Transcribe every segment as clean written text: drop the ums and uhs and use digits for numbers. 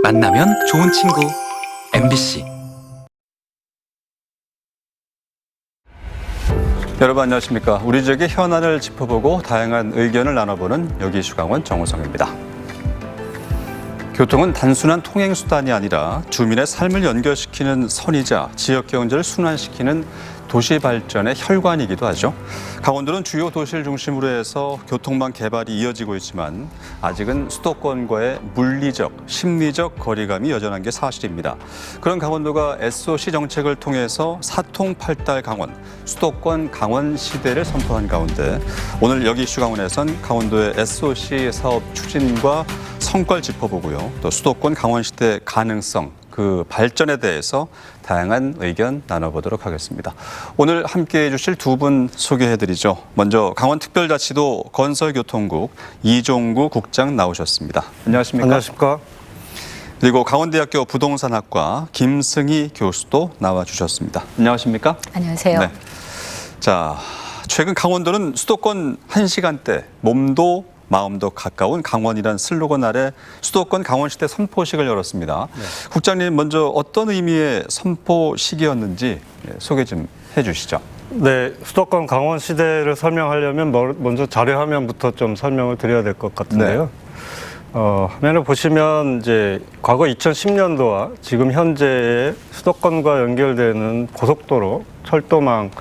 만나면 좋은 친구 MBC. 여러분 안녕하십니까. 우리 지역의 현안을 짚어보고 다양한 의견을 나눠보는 여기 이슈강원 정우성입니다. 교통은 단순한 통행수단이 아니라 주민의 삶을 연결시키는 선이자 지역 경제를 순환시키는 도시 발전의 혈관이기도 하죠. 강원도는 주요 도시를 중심으로 해서 교통망 개발이 이어지고 있지만 아직은 수도권과의 물리적, 심리적 거리감이 여전한 게 사실입니다. 그런 강원도가 SOC 정책을 통해서 사통팔달 강원, 수도권 강원 시대를 선포한 가운데 오늘 여기 이슈 강원에선 강원도의 SOC 사업 추진과 성과를 짚어보고요. 또 수도권 강원 시대 가능성, 그 발전에 대해서 다양한 의견 나눠보도록 하겠습니다. 오늘 함께해 주실 두 분 소개해드리죠. 먼저 강원특별자치도 건설교통국 이종구 국장 나오셨습니다. 안녕하십니까? 안녕하십니까? 그리고 강원대학교 부동산학과 김승희 교수도 나와주셨습니다. 안녕하십니까? 안녕하세요. 네. 자, 최근 강원도는 수도권 1시간대 몸도 마음도 가까운 강원이란 슬로건 아래 수도권 강원시대 선포식을 열었습니다. 네. 국장님 먼저 어떤 의미의 선포식이었는지 소개 좀 해주시죠. 네, 수도권 강원 시대를 설명하려면 먼저 자료 화면부터 좀 설명을 드려야 될 것 같은데요. 네. 화면을 보시면 이제 과거 2010년도와 지금 현재의 수도권과 연결되는 고속도로, 철도망,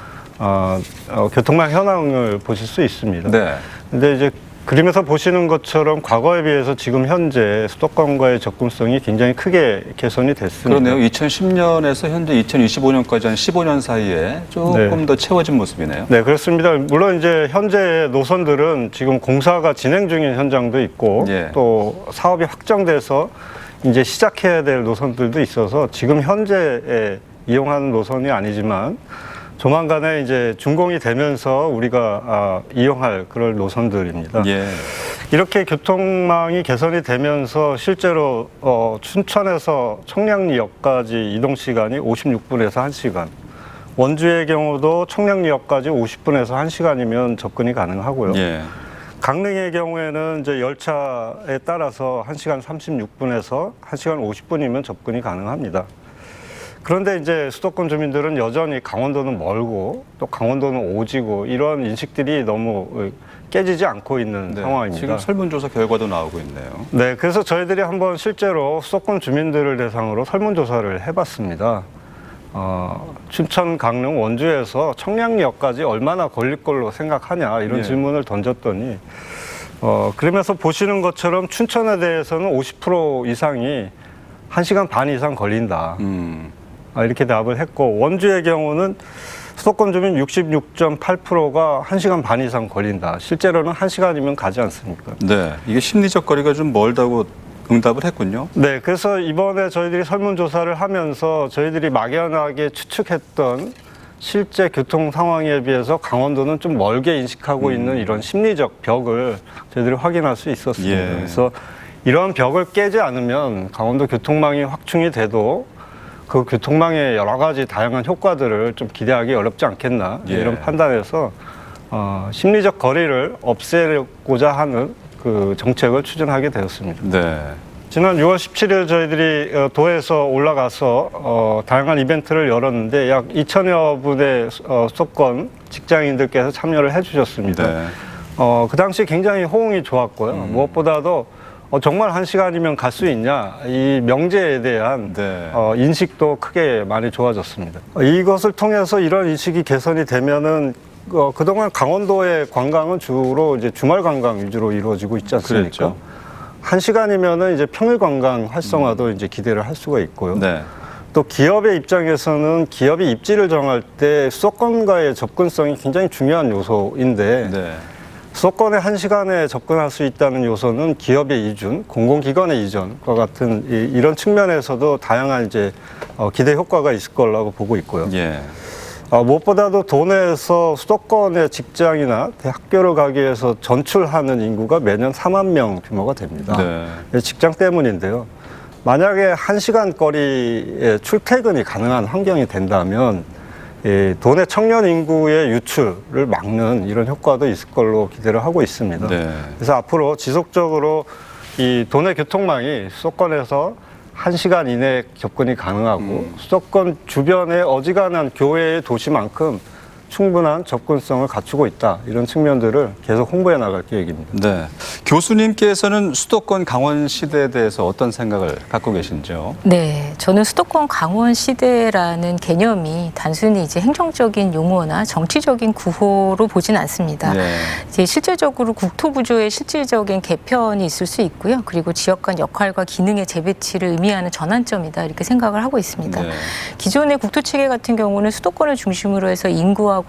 교통망 현황을 보실 수 있습니다. 네. 근데 이제 그림에서 보시는 것처럼 과거에 비해서 지금 현재 수도권과의 접근성이 굉장히 크게 개선이 됐습니다. 그러네요. 2010년에서 현재 2025년까지 한 15년 사이에 조금 더 채워진 모습이네요. 네, 그렇습니다. 물론 이제 현재 노선들은 지금 공사가 진행 중인 현장도 있고 또 사업이 확정돼서 이제 시작해야 될 노선들도 있어서 지금 현재에 이용하는 노선이 아니지만 조만간에 이제 준공이 되면서 우리가 이용할 그런 노선들입니다. 이렇게 교통망이 개선이 되면서 실제로 춘천에서 청량리역까지 이동 시간이 56분에서 1시간, 원주의 경우도 청량리역까지 50분에서 1시간이면 접근이 가능하고요. 강릉의 경우에는 이제 열차에 따라서 1시간 36분에서 1시간 50분이면 접근이 가능합니다. 그런데 이제 수도권 주민들은 여전히 강원도는 멀고 또 강원도는 오지고 이런 인식들이 너무 깨지지 않고 있는 상황입니다. 지금 설문조사 결과도 나오고 있네요. 네, 그래서 저희들이 한번 실제로 수도권 주민들을 대상으로 설문조사를 해봤습니다. 춘천, 강릉, 원주에서 청량리역까지 얼마나 걸릴 걸로 생각하냐 이런 질문을 던졌더니 그러면서 보시는 것처럼 춘천에 대해서는 50% 이상이 1시간 반 이상 걸린다. 이렇게 답을 했고 원주의 경우는 수도권 주민 66.8%가 1시간 반 이상 걸린다. 실제로는 1시간이면 가지 않습니까? 네, 이게 심리적 거리가 좀 멀다고 응답을 했군요. 네, 그래서 이번에 저희들이 설문조사를 하면서 저희들이 막연하게 추측했던 실제 교통 상황에 비해서 강원도는 좀 멀게 인식하고 있는 이런 심리적 벽을 저희들이 확인할 수 있었습니다. 그래서 이러한 벽을 깨지 않으면 강원도 교통망이 확충이 돼도 그 교통망의 여러 가지 다양한 효과들을 좀 기대하기 어렵지 않겠나 이런 판단에서 심리적 거리를 없애고자 하는 그 정책을 추진하게 되었습니다. 지난 6월 17일 저희들이 도에서 올라가서 다양한 이벤트를 열었는데 약 2천여 분의 수도권 직장인들께서 참여를 해주셨습니다. 그 당시 굉장히 호응이 좋았고요. 무엇보다도 정말 1시간이면 갈 수 있냐 이 명제에 대한 인식도 크게 많이 좋아졌습니다. 이것을 통해서 이런 인식이 개선이 되면은 그동안 강원도의 관광은 주로 이제 주말 관광 위주로 이루어지고 있지 않습니까? 1시간이면은 이제 평일 관광 활성화도 이제 기대를 할 수가 있고요. 또 기업의 입장에서는 기업이 입지를 정할 때 수도권과의 접근성이 굉장히 중요한 요소인데 수도권에 1시간에 접근할 수 있다는 요소는 기업의 이전, 공공기관의 이전과 같은 이런 측면에서도 다양한 이제 기대 효과가 있을 거라고 보고 있고요. 무엇보다도 도내에서 수도권의 직장이나 학교를 가기 위해서 전출하는 인구가 매년 4만 명 규모가 됩니다. 직장 때문인데요. 만약에 1시간 거리에 출퇴근이 가능한 환경이 된다면 도내 청년 인구의 유출을 막는 이런 효과도 있을 걸로 기대를 하고 있습니다. 그래서 앞으로 지속적으로 이 도내 교통망이 수도권에서 1시간 이내 접근이 가능하고 수도권 주변의 어지간한 교외의 도시만큼 충분한 접근성을 갖추고 있다. 이런 측면들을 계속 홍보해 나갈 계획입니다. 네. 교수님께서는 수도권 강원 시대에 대해서 어떤 생각을 갖고 계신지요? 네, 저는 수도권 강원 시대라는 개념이 단순히 이제 행정적인 용어나 정치적인 구호로 보진 않습니다. 네. 이제 실제적으로 국토 구조의 실질적인 개편이 있을 수 있고요. 그리고 지역 간 역할과 기능의 재배치를 의미하는 전환점이다 이렇게 생각을 하고 있습니다. 네. 기존의 국토 체계 같은 경우는 수도권을 중심으로 해서 인구하고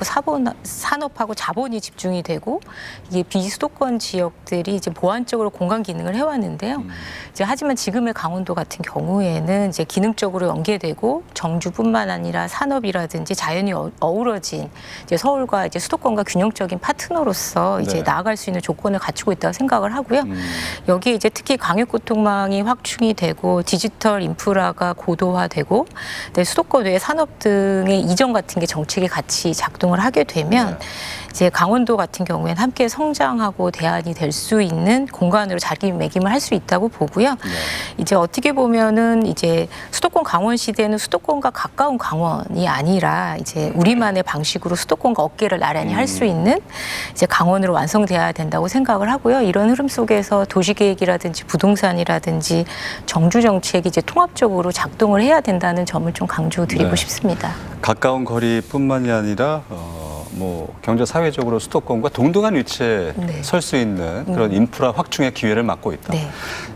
산업하고 자본이 집중이 되고 이게 비수도권 지역들이 이제 보완적으로 공간 기능을 해왔는데요. 이제 하지만 지금의 강원도 같은 경우에는 이제 기능적으로 연계되고 정주뿐만 아니라 산업이라든지 자연이 어우러진 이제 서울과 이제 수도권과 균형적인 파트너로서 이제 네. 나아갈 수 있는 조건을 갖추고 있다고 생각을 하고요. 여기에 이제 특히 광역교통망이 확충이 되고 디지털 인프라가 고도화되고 수도권 외 산업 등의 이전 같은 게 정책이 같이 작동을 하게 되면 이제 강원도 같은 경우에는 함께 성장하고 대안이 될 수 있는 공간으로 자리매김을 할 수 있다고 보고요. 이제 어떻게 보면은 이제 수도권 강원 시대는 수도권과 가까운 강원이 아니라 이제 우리만의 방식으로 수도권과 어깨를 나란히 할 수 있는 이제 강원으로 완성돼야 된다고 생각을 하고요. 이런 흐름 속에서 도시계획이라든지 부동산이라든지 정주 정책이 이제 통합적으로 작동을 해야 된다는 점을 좀 강조드리고 네. 싶습니다. 가까운 거리뿐만이 아니라 뭐 경제 사회적으로 수도권과 동등한 위치에 네. 설 수 있는 그런 인프라 확충의 기회를 막고 있다. 네.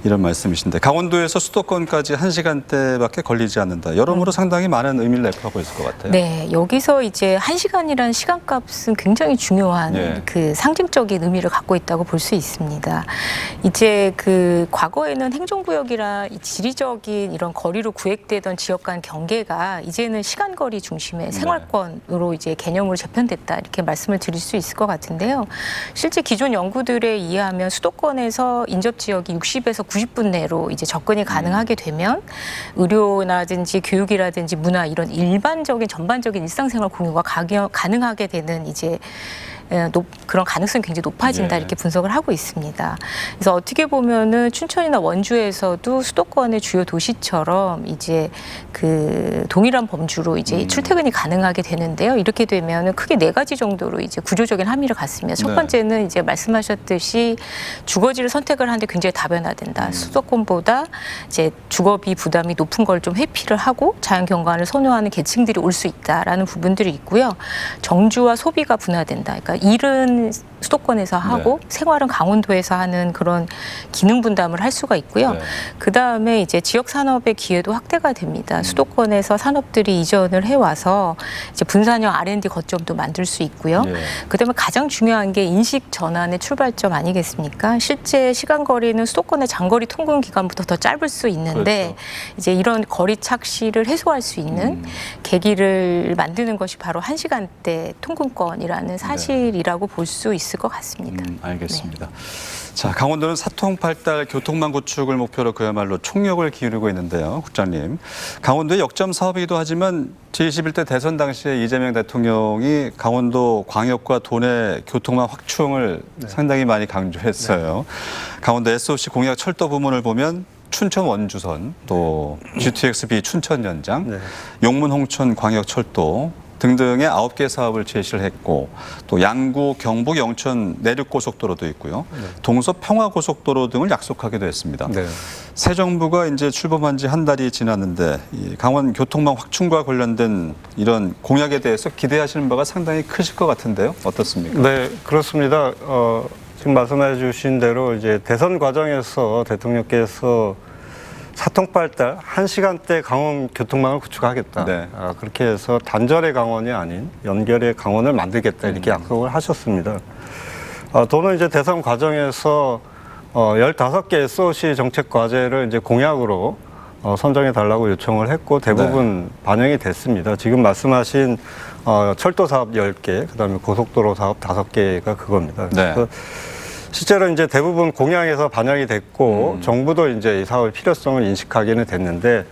이런 말씀이신데 강원도에서 수도권까지 1시간대밖에 걸리지 않는다. 여러모로 상당히 많은 의미를 내포하고 있을 것 같아요. 네, 여기서 이제 1시간이라는 시간값은 굉장히 중요한 예. 그 상징적인 의미를 갖고 있다고 볼 수 있습니다. 이제 그 과거에는 행정구역이라 이 지리적인 이런 거리로 구획되던 지역 간 경계가 이제는 시간거리 중심의 생활권으로 이제 개념으로 재편됐다 이렇게 말씀을 드릴 수 있을 것 같은데요. 실제 기존 연구들에 의하면 수도권에서 인접 지역이 60에서 90분 내로 이제 접근이 가능하게 되면 의료라든지 교육이라든지 문화 이런 일반적인 전반적인 일상생활 공유가 가능하게 되는 이제 그런 가능성이 굉장히 높아진다 네. 이렇게 분석을 하고 있습니다. 그래서 어떻게 보면은 춘천이나 원주에서도 수도권의 주요 도시처럼 이제 그 동일한 범주로 이제 출퇴근이 가능하게 되는데요. 이렇게 되면은 크게 4가지 정도로 이제 구조적인 함의를 갖습니다. 첫 네. 번째는 이제 말씀하셨듯이 주거지를 선택을 하는데 굉장히 다변화된다. 수도권보다 이제 주거비 부담이 높은 걸 좀 회피를 하고 자연 경관을 선호하는 계층들이 올 수 있다라는 부분들이 있고요. 정주와 소비가 분화된다. 그러니까 일은 수도권에서 하고 생활은 강원도에서 하는 그런 기능 분담을 할 수가 있고요. 네. 그 다음에 이제 지역 산업의 기회도 확대가 됩니다. 수도권에서 산업들이 이전을 해와서 이제 분산형 R&D 거점도 만들 수 있고요. 예. 그다음에 가장 중요한 게 인식 전환의 출발점 아니겠습니까? 실제 시간 거리는 수도권의 장거리 통근 기간부터 더 짧을 수 있는데 그렇죠. 이제 이런 거리 착시를 해소할 수 있는 계기를 만드는 것이 바로 1시간대 통근권이라는 사실이라고 볼 수 있을 것 같습니다. 알겠습니다. 자, 강원도는 사통팔달 교통망 구축을 목표로 그야말로 총력을 기울이고 있는데요. 국장님, 강원도의 역점 사업이기도 하지만 제21대 대선 당시에 이재명 대통령이 강원도 광역과 도내 교통망 확충을 상당히 많이 강조했어요. 강원도 SOC 공약 철도 부문을 보면 춘천 원주선, 또 GTX-B 춘천 연장, 용문 홍천 광역철도 등등의 9개 사업을 제시를 했고 또 양구, 경북, 영천 내륙고속도로도 있고요. 동서 평화고속도로 등을 약속하기도 했습니다. 네. 새 정부가 이제 출범한 지 한 달이 지났는데 이 강원 교통망 확충과 관련된 이런 공약에 대해서 기대하시는 바가 상당히 크실 것 같은데요. 어떻습니까? 네, 그렇습니다. 지금 말씀해 주신 대로 이제 대선 과정에서 대통령께서 사통팔달 1시간대 강원 교통망을 구축하겠다. 네. 그렇게 해서 단절의 강원이 아닌 연결의 강원을 만들겠다 이렇게 약속을 하셨습니다. 저는 이제 대선 과정에서 15개 SOC 정책 과제를 이제 공약으로 선정해 달라고 요청을 했고 대부분 반영이 됐습니다. 지금 말씀하신 철도 사업 10개, 그다음에 고속도로 사업 5개가 그겁니다. 네. 그래서 실제로 이제 대부분 공약에서 반영이 됐고 정부도 이제 이 사업의 필요성을 인식하기는 됐는데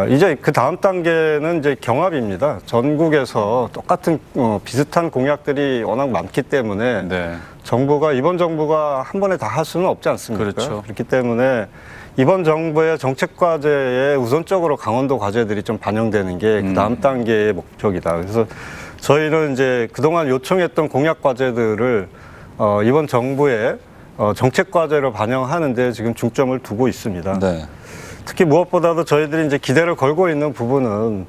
이제 그 다음 단계는 이제 경합입니다. 전국에서 똑같은 비슷한 공약들이 워낙 많기 때문에 네. 이번 정부가 한 번에 다 할 수는 없지 않습니까? 그렇죠. 그렇기 때문에 이번 정부의 정책 과제에 우선적으로 강원도 과제들이 좀 반영되는 게 그 다음 단계의 목표이다. 그래서 저희는 이제 그동안 요청했던 공약 과제들을 이번 정부의 정책 과제로 반영하는 데 지금 중점을 두고 있습니다. 네. 특히 무엇보다도 저희들이 이제 기대를 걸고 있는 부분은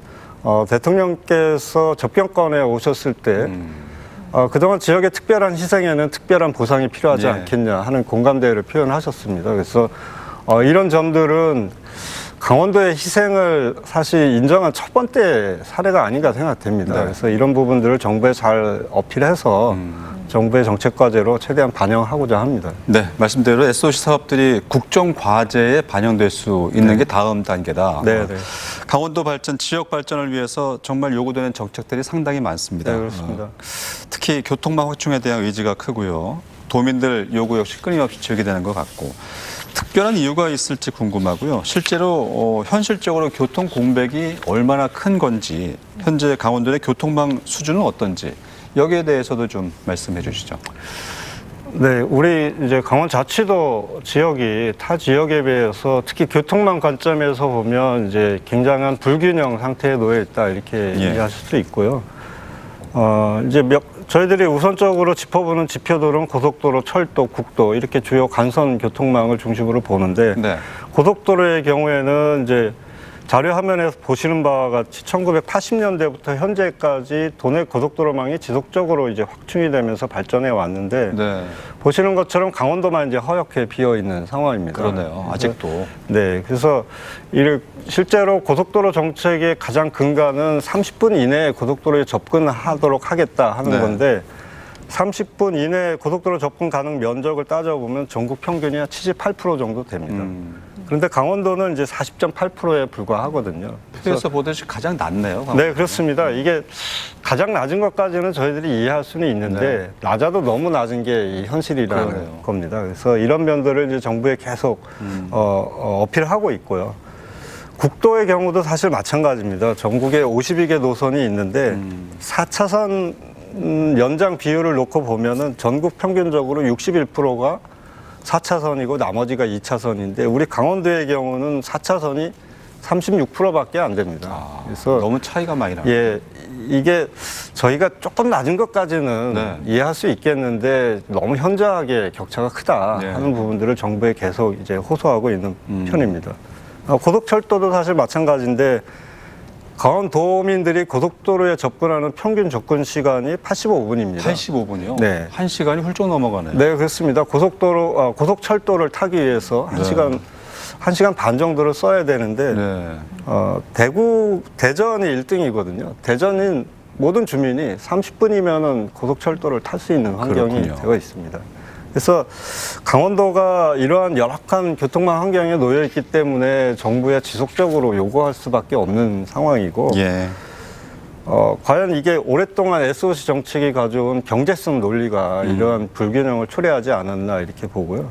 대통령께서 접견권에 오셨을 때 그동안 지역의 특별한 희생에는 특별한 보상이 필요하지 예. 않겠냐 하는 공감대를 표현하셨습니다. 그래서 이런 점들은 강원도의 희생을 사실 인정한 첫 번째 사례가 아닌가 생각됩니다. 네. 그래서 이런 부분들을 정부에 잘 어필해서 정부의 정책 과제로 최대한 반영하고자 합니다. 네, 말씀대로 SOC 사업들이 국정 과제에 반영될 수 있는 게 다음 단계다. 네, 네. 강원도 발전, 지역 발전을 위해서 정말 요구되는 정책들이 상당히 많습니다. 네, 그렇습니다. 특히 교통망 확충에 대한 의지가 크고요. 도민들 요구 역시 끊임없이 제기되는 것 같고 특별한 이유가 있을지 궁금하고요. 실제로 현실적으로 교통 공백이 얼마나 큰 건지 현재 강원도의 교통망 수준은 어떤지 여기에 대해서도 좀 말씀해 주시죠. 네, 우리 이제 강원자치도 지역이 타 지역에 비해서 특히 교통망 관점에서 보면 이제 굉장한 불균형 상태에 놓여 있다 이렇게 얘기하실 수 있고요. 이제 저희들이 우선적으로 짚어보는 지표들은 고속도로, 철도, 국도 이렇게 주요 간선 교통망을 중심으로 보는데 네. 고속도로의 경우에는 이제 자료 화면에서 보시는 바와 같이 1980년대부터 현재까지 도내 고속도로망이 지속적으로 이제 확충이 되면서 발전해 왔는데 네. 보시는 것처럼 강원도만 이제 허옇게 비어 있는 상황입니다. 그러네요. 아직도. 네, 그래서 실제로 고속도로 정책의 가장 근간은 30분 이내에 고속도로에 접근하도록 하겠다 하는 네. 건데 30분 이내에 고속도로 접근 가능 면적을 따져보면 전국 평균이 한 78% 정도 됩니다. 그런데 강원도는 이제 40.8%에 불과하거든요. 그래서 보듯이 가장 낮네요. 네, 그렇습니다. 이게 가장 낮은 것까지는 저희들이 이해할 수는 있는데 낮아도 너무 낮은 게 이 현실이라는 그러네요. 겁니다. 그래서 이런 면들을 이제 정부에 계속 어필하고 있고요. 국도의 경우도 사실 마찬가지입니다. 전국에 52개 노선이 있는데 4차선 연장 비율을 놓고 보면은 전국 평균적으로 61%가 4차선이고 나머지가 2차선인데 우리 강원도의 경우는 4차선이 36%밖에 안 됩니다. 그래서 너무 차이가 많이 나요. 예, 이게 저희가 조금 낮은 것까지는 네. 이해할 수 있겠는데 너무 현저하게 격차가 크다 네. 하는 부분들을 정부에 계속 이제 호소하고 있는 편입니다. 고속철도도 사실 마찬가지인데 강원도민들이 고속도로에 접근하는 평균 접근 시간이 85분입니다. 85분이요? 네. 1시간이 훌쩍 넘어가네요. 네, 그렇습니다. 고속철도를 타기 위해서 네. 1시간 반 정도를 써야 되는데 네. 대전이 1등이거든요. 대전인 모든 주민이 30분이면은 고속철도를 탈 수 있는 환경이 그렇군요. 되어 있습니다. 그래서 강원도가 이러한 열악한 교통망 환경에 놓여 있기 때문에 정부에 지속적으로 요구할 수밖에 없는 상황이고 예. 과연 이게 오랫동안 SOC 정책이 가져온 경제성 논리가 이러한 불균형을 초래하지 않았나 이렇게 보고요.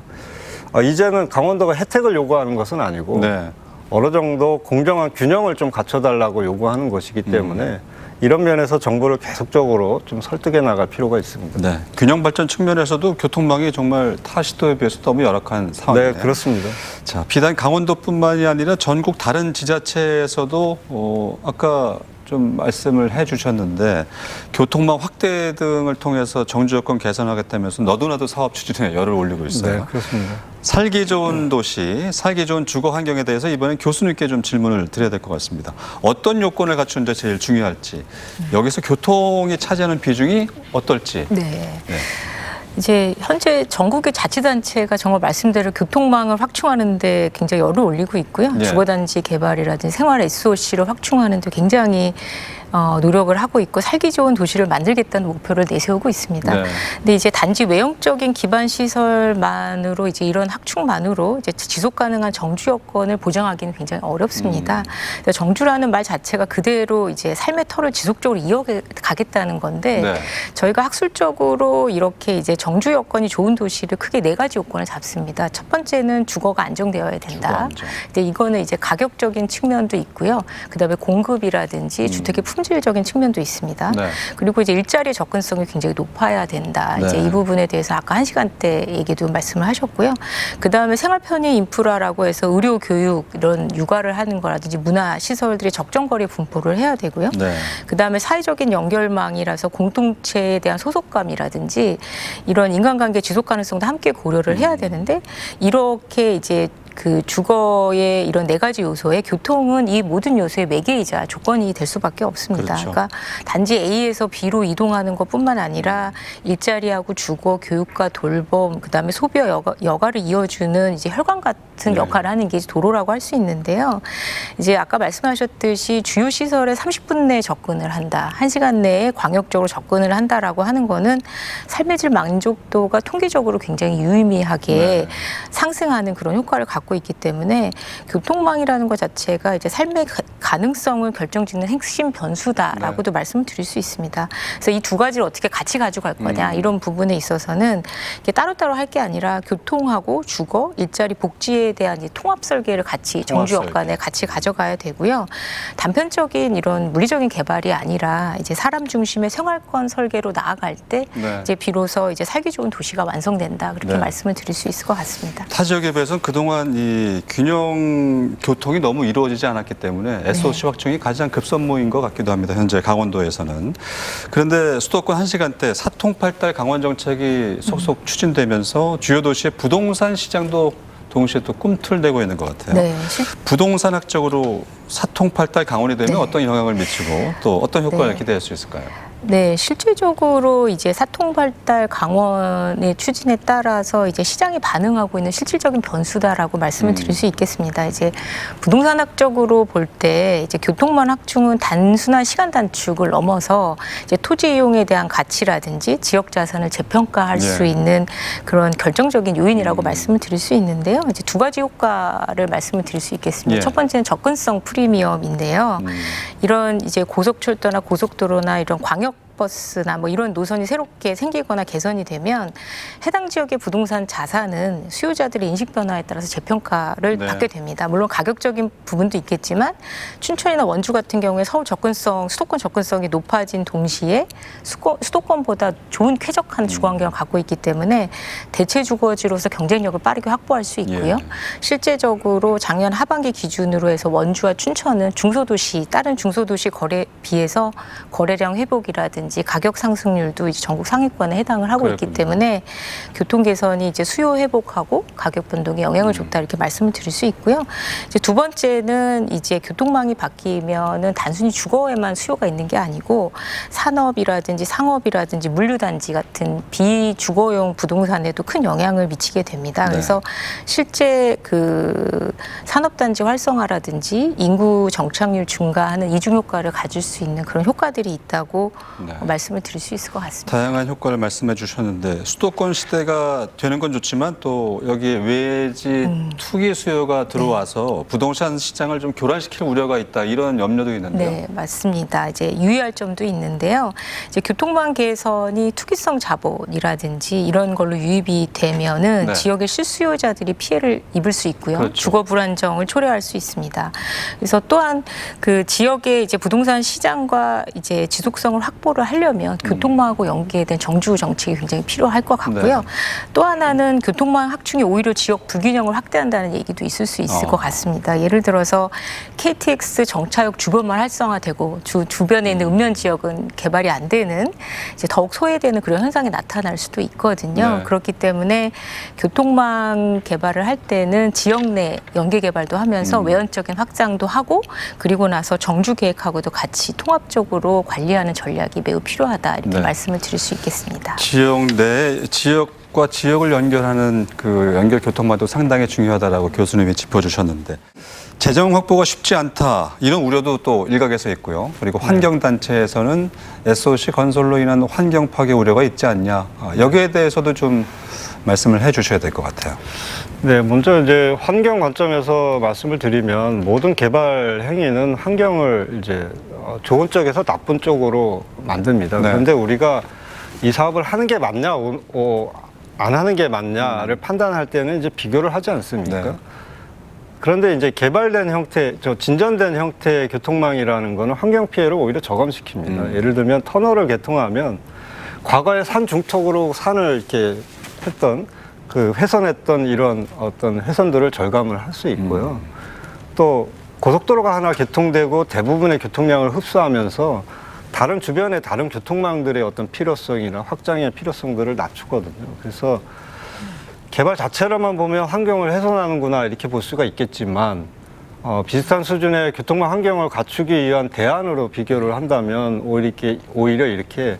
이제는 강원도가 혜택을 요구하는 것은 아니고 네. 어느 정도 공정한 균형을 좀 갖춰달라고 요구하는 것이기 때문에 이런 면에서 정부를 계속적으로 좀 설득해 나갈 필요가 있습니다. 네. 균형 발전 측면에서도 교통망이 정말 타 시도에 비해서 너무 열악한 상황이네요. 네, 그렇습니다. 자, 비단 강원도뿐만이 아니라 전국 다른 지자체에서도 아까 좀 말씀을 해 주셨는데 교통망 확대 등을 통해서 정주 여건 개선하겠다면서 너도나도 사업 추진에 열을 올리고 있어요. 네, 그렇습니다. 살기 좋은 도시, 살기 좋은 주거 환경에 대해서 이번엔 교수님께 좀 질문을 드려야 될 것 같습니다. 어떤 요건을 갖추는 게 제일 중요할지, 여기서 교통이 차지하는 비중이 어떨지. 네. 이제 현재 전국의 자치단체가 정말 말씀대로 교통망을 확충하는 데 굉장히 열을 올리고 있고요. 네. 주거단지 개발이라든지 생활 SOC를 확충하는 데 굉장히 노력을 하고 있고 살기 좋은 도시를 만들겠다는 목표를 내세우고 있습니다. 네. 근데 이제 단지 외형적인 기반 시설만으로 이제 이런 확충만으로 이제 지속 가능한 정주 여건을 보장하기는 굉장히 어렵습니다. 그래서 정주라는 말 자체가 그대로 이제 삶의 터를 지속적으로 이어가겠다는 건데 네. 저희가 학술적으로 이렇게 이제 정주 여건이 좋은 도시를 크게 4가지 요건을 잡습니다. 첫 번째는 주거가 안정되어야 된다. 주거 안정. 근데 이거는 이제 가격적인 측면도 있고요. 그다음에 공급이라든지 주택의 품질적인 측면도 있습니다. 네. 그리고 이제 일자리 접근성이 굉장히 높아야 된다. 네. 이제 이 부분에 대해서 아까 1시간대 얘기도 말씀을 하셨고요. 그 다음에 생활 편의 인프라라고 해서 의료, 교육 이런 육아를 하는 거라든지 문화 시설들이 적정거리 분포를 해야 되고요. 네. 그 다음에 사회적인 연결망이라서 공동체에 대한 소속감이라든지 이런 인간관계 지속 가능성도 함께 고려를 해야 되는데 이렇게 이제 그 주거의 이런 4가지 요소에 교통은 이 모든 요소의 매개이자 조건이 될 수밖에 없습니다. 그렇죠. 그러니까 단지 A에서 B로 이동하는 것뿐만 아니라 일자리하고 주거, 교육과 돌봄, 그다음에 소비와 여가를 이어주는 이제 혈관 같은 네. 역할을 하는 게 이제 도로라고 할 수 있는데요. 이제 아까 말씀하셨듯이 주요 시설에 30분 내에 접근을 한다, 1시간 내에 광역적으로 접근을 한다라고 하는 거는 삶의 질 만족도가 통계적으로 굉장히 유의미하게 네. 상승하는 그런 효과를 갖고 있기 때문에 교통망이라는 것 자체가 이제 삶의 가능성을 결정짓는 핵심 변수다라고도 말씀을 드릴 수 있습니다. 그래서 이 2가지를 어떻게 같이 가져갈 거냐 이런 부분에 있어서는 이게 따로따로 할 게 아니라 교통하고 주거, 일자리, 복지에 대한 이제 통합 설계를 같이 정주역 간에 같이 가져가야 되고요. 단편적인 이런 물리적인 개발이 아니라 이제 사람 중심의 생활권 설계로 나아갈 때 네. 이제 비로소 이제 살기 좋은 도시가 완성된다 그렇게 네. 말씀을 드릴 수 있을 것 같습니다. 타 지역에 비해서는 그동안 이 균형 교통이 너무 이루어지지 않았기 때문에 SOC 확충이 가장 급선무인 것 같기도 합니다. 현재 강원도에서는. 그런데 수도권 1시간대 사통팔달 강원 정책이 속속 추진되면서 주요 도시의 부동산 시장도 동시에 또 꿈틀대고 있는 것 같아요. 네, 부동산학적으로 사통팔달 강원이 되면 네. 어떤 영향을 미치고 또 어떤 효과를 네. 기대할 수 있을까요? 네, 실질적으로 이제 사통발달 강원의 추진에 따라서 이제 시장이 반응하고 있는 실질적인 변수다라고 말씀을 드릴 수 있겠습니다. 이제 부동산학적으로 볼 때 이제 교통망 확충은 단순한 시간 단축을 넘어서 이제 토지 이용에 대한 가치라든지 지역 자산을 재평가할 네. 수 있는 그런 결정적인 요인이라고 말씀을 드릴 수 있는데요. 이제 2가지 효과를 말씀을 드릴 수 있겠습니다. 예. 첫 번째는 접근성 프리미엄인데요. 이런 이제 고속철도나 고속도로나 이런 광역 버스나 뭐 이런 노선이 새롭게 생기거나 개선이 되면 해당 지역의 부동산 자산은 수요자들의 인식 변화에 따라서 재평가를 네. 받게 됩니다. 물론 가격적인 부분도 있겠지만 춘천이나 원주 같은 경우에 서울 접근성, 수도권 접근성이 높아진 동시에 수도권보다 좋은 쾌적한 주거 환경을 갖고 있기 때문에 대체 주거지로서 경쟁력을 빠르게 확보할 수 있고요. 예. 실제적으로 작년 하반기 기준으로 해서 원주와 춘천은 중소도시, 다른 중소도시 거래에 비해서 거래량 회복이라든지 가격 상승률도 이제 전국 상위권에 해당을 하고 그렇군요. 있기 때문에 교통 개선이 이제 수요 회복하고 가격 변동에 영향을 줬다 이렇게 말씀을 드릴 수 있고요. 이제 2번째는 이제 교통망이 바뀌면은 단순히 주거에만 수요가 있는 게 아니고 산업이라든지 상업이라든지 물류단지 같은 비주거용 부동산에도 큰 영향을 미치게 됩니다. 네. 그래서 실제 그 산업단지 활성화라든지 인구 정착률 증가하는 이중 효과를 가질 수 있는 그런 효과들이 있다고 네. 말씀을 드릴 수 있을 것 같습니다. 다양한 효과를 말씀해 주셨는데 수도권 시대가 되는 건 좋지만 또 여기에 외지 투기 수요가 들어와서 부동산 시장을 좀 교란시킬 우려가 있다 이런 염려도 있는데요. 네, 맞습니다. 이제 유의할 점도 있는데요. 이제 교통망 개선이 투기성 자본이라든지 이런 걸로 유입이 되면은 네. 지역의 실수요자들이 피해를 입을 수 있고요. 그렇죠. 주거 불안정을 초래할 수 있습니다. 그래서 또한 그 지역의 이제 부동산 시장과 이제 지속성을 확보를 하려면 교통망하고 연계된 정주 정책이 굉장히 필요할 것 같고요. 네. 또 하나는 교통망 확충이 오히려 지역 불균형을 확대한다는 얘기도 있을 수 있을 것 같습니다. 예를 들어서 KTX 정차역 주변만 활성화되고 주변에 있는 읍면 지역은 개발이 안 되는 이제 더욱 소외되는 그런 현상이 나타날 수도 있거든요. 네. 그렇기 때문에 교통망 개발을 할 때는 지역 내 연계 개발도 하면서 외연적인 확장도 하고 그리고 나서 정주 계획하고도 같이 통합적으로 관리하는 전략이 매우 필요하다 이렇게 네. 말씀을 드릴 수 있겠습니다. 지역 내 지역과 지역을 연결하는 그 연결 교통망도 상당히 중요하다라고 교수님이 짚어주셨는데 재정 확보가 쉽지 않다 이런 우려도 또 일각에서 있고요. 그리고 환경단체에서는 SOC 건설로 인한 환경 파괴 우려가 있지 않냐 여기에 대해서도 좀 말씀을 해주셔야 될 것 같아요. 네, 먼저 이제 환경 관점에서 말씀을 드리면 모든 개발 행위는 환경을 이제 좋은 쪽에서 나쁜 쪽으로 만듭니다. 네. 그런데 우리가 이 사업을 하는 게 맞냐, 안 하는 게 맞냐를 판단할 때는 이제 비교를 하지 않습니까? 네. 그런데 이제 개발된 형태, 진전된 형태의 교통망이라는 거는 환경 피해를 오히려 저감시킵니다. 예를 들면 터널을 개통하면 과거에 산 중턱으로 산을 이렇게 했던 훼손했던 이런 어떤 훼손들을 절감을 할 수 있고요. 또 고속도로가 하나 개통되고 대부분의 교통량을 흡수하면서 주변의 다른 교통망들의 어떤 필요성이나 확장의 필요성들을 낮추거든요. 그래서 개발 자체로만 보면 환경을 훼손하는구나 이렇게 볼 수가 있겠지만 비슷한 수준의 교통망 환경을 갖추기 위한 대안으로 비교를 한다면 오히려 이렇게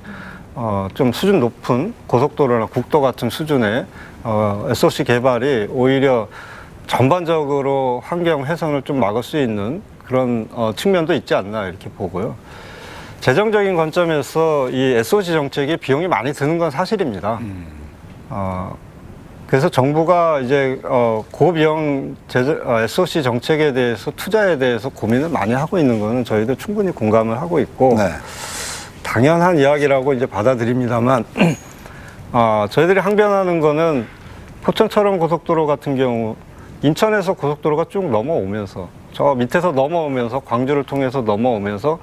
좀 수준 높은 고속도로나 국도 같은 수준의 SOC 개발이 오히려 전반적으로 환경 훼손을 좀 막을 수 있는 그런 측면도 있지 않나 이렇게 보고요. 재정적인 관점에서 이 SOC 정책이 비용이 많이 드는 건 사실입니다. 그래서 정부가 이제 고비용 SOC 정책에 대해서 투자에 대해서 고민을 많이 하고 있는 거는 저희도 충분히 공감을 하고 있고 네. 당연한 이야기라고 이제 받아들입니다만 저희들이 항변하는 거는 포천철원 고속도로 같은 경우 인천에서 고속도로가 쭉 넘어오면서 저 밑에서 넘어오면서 광주를 통해서 넘어오면서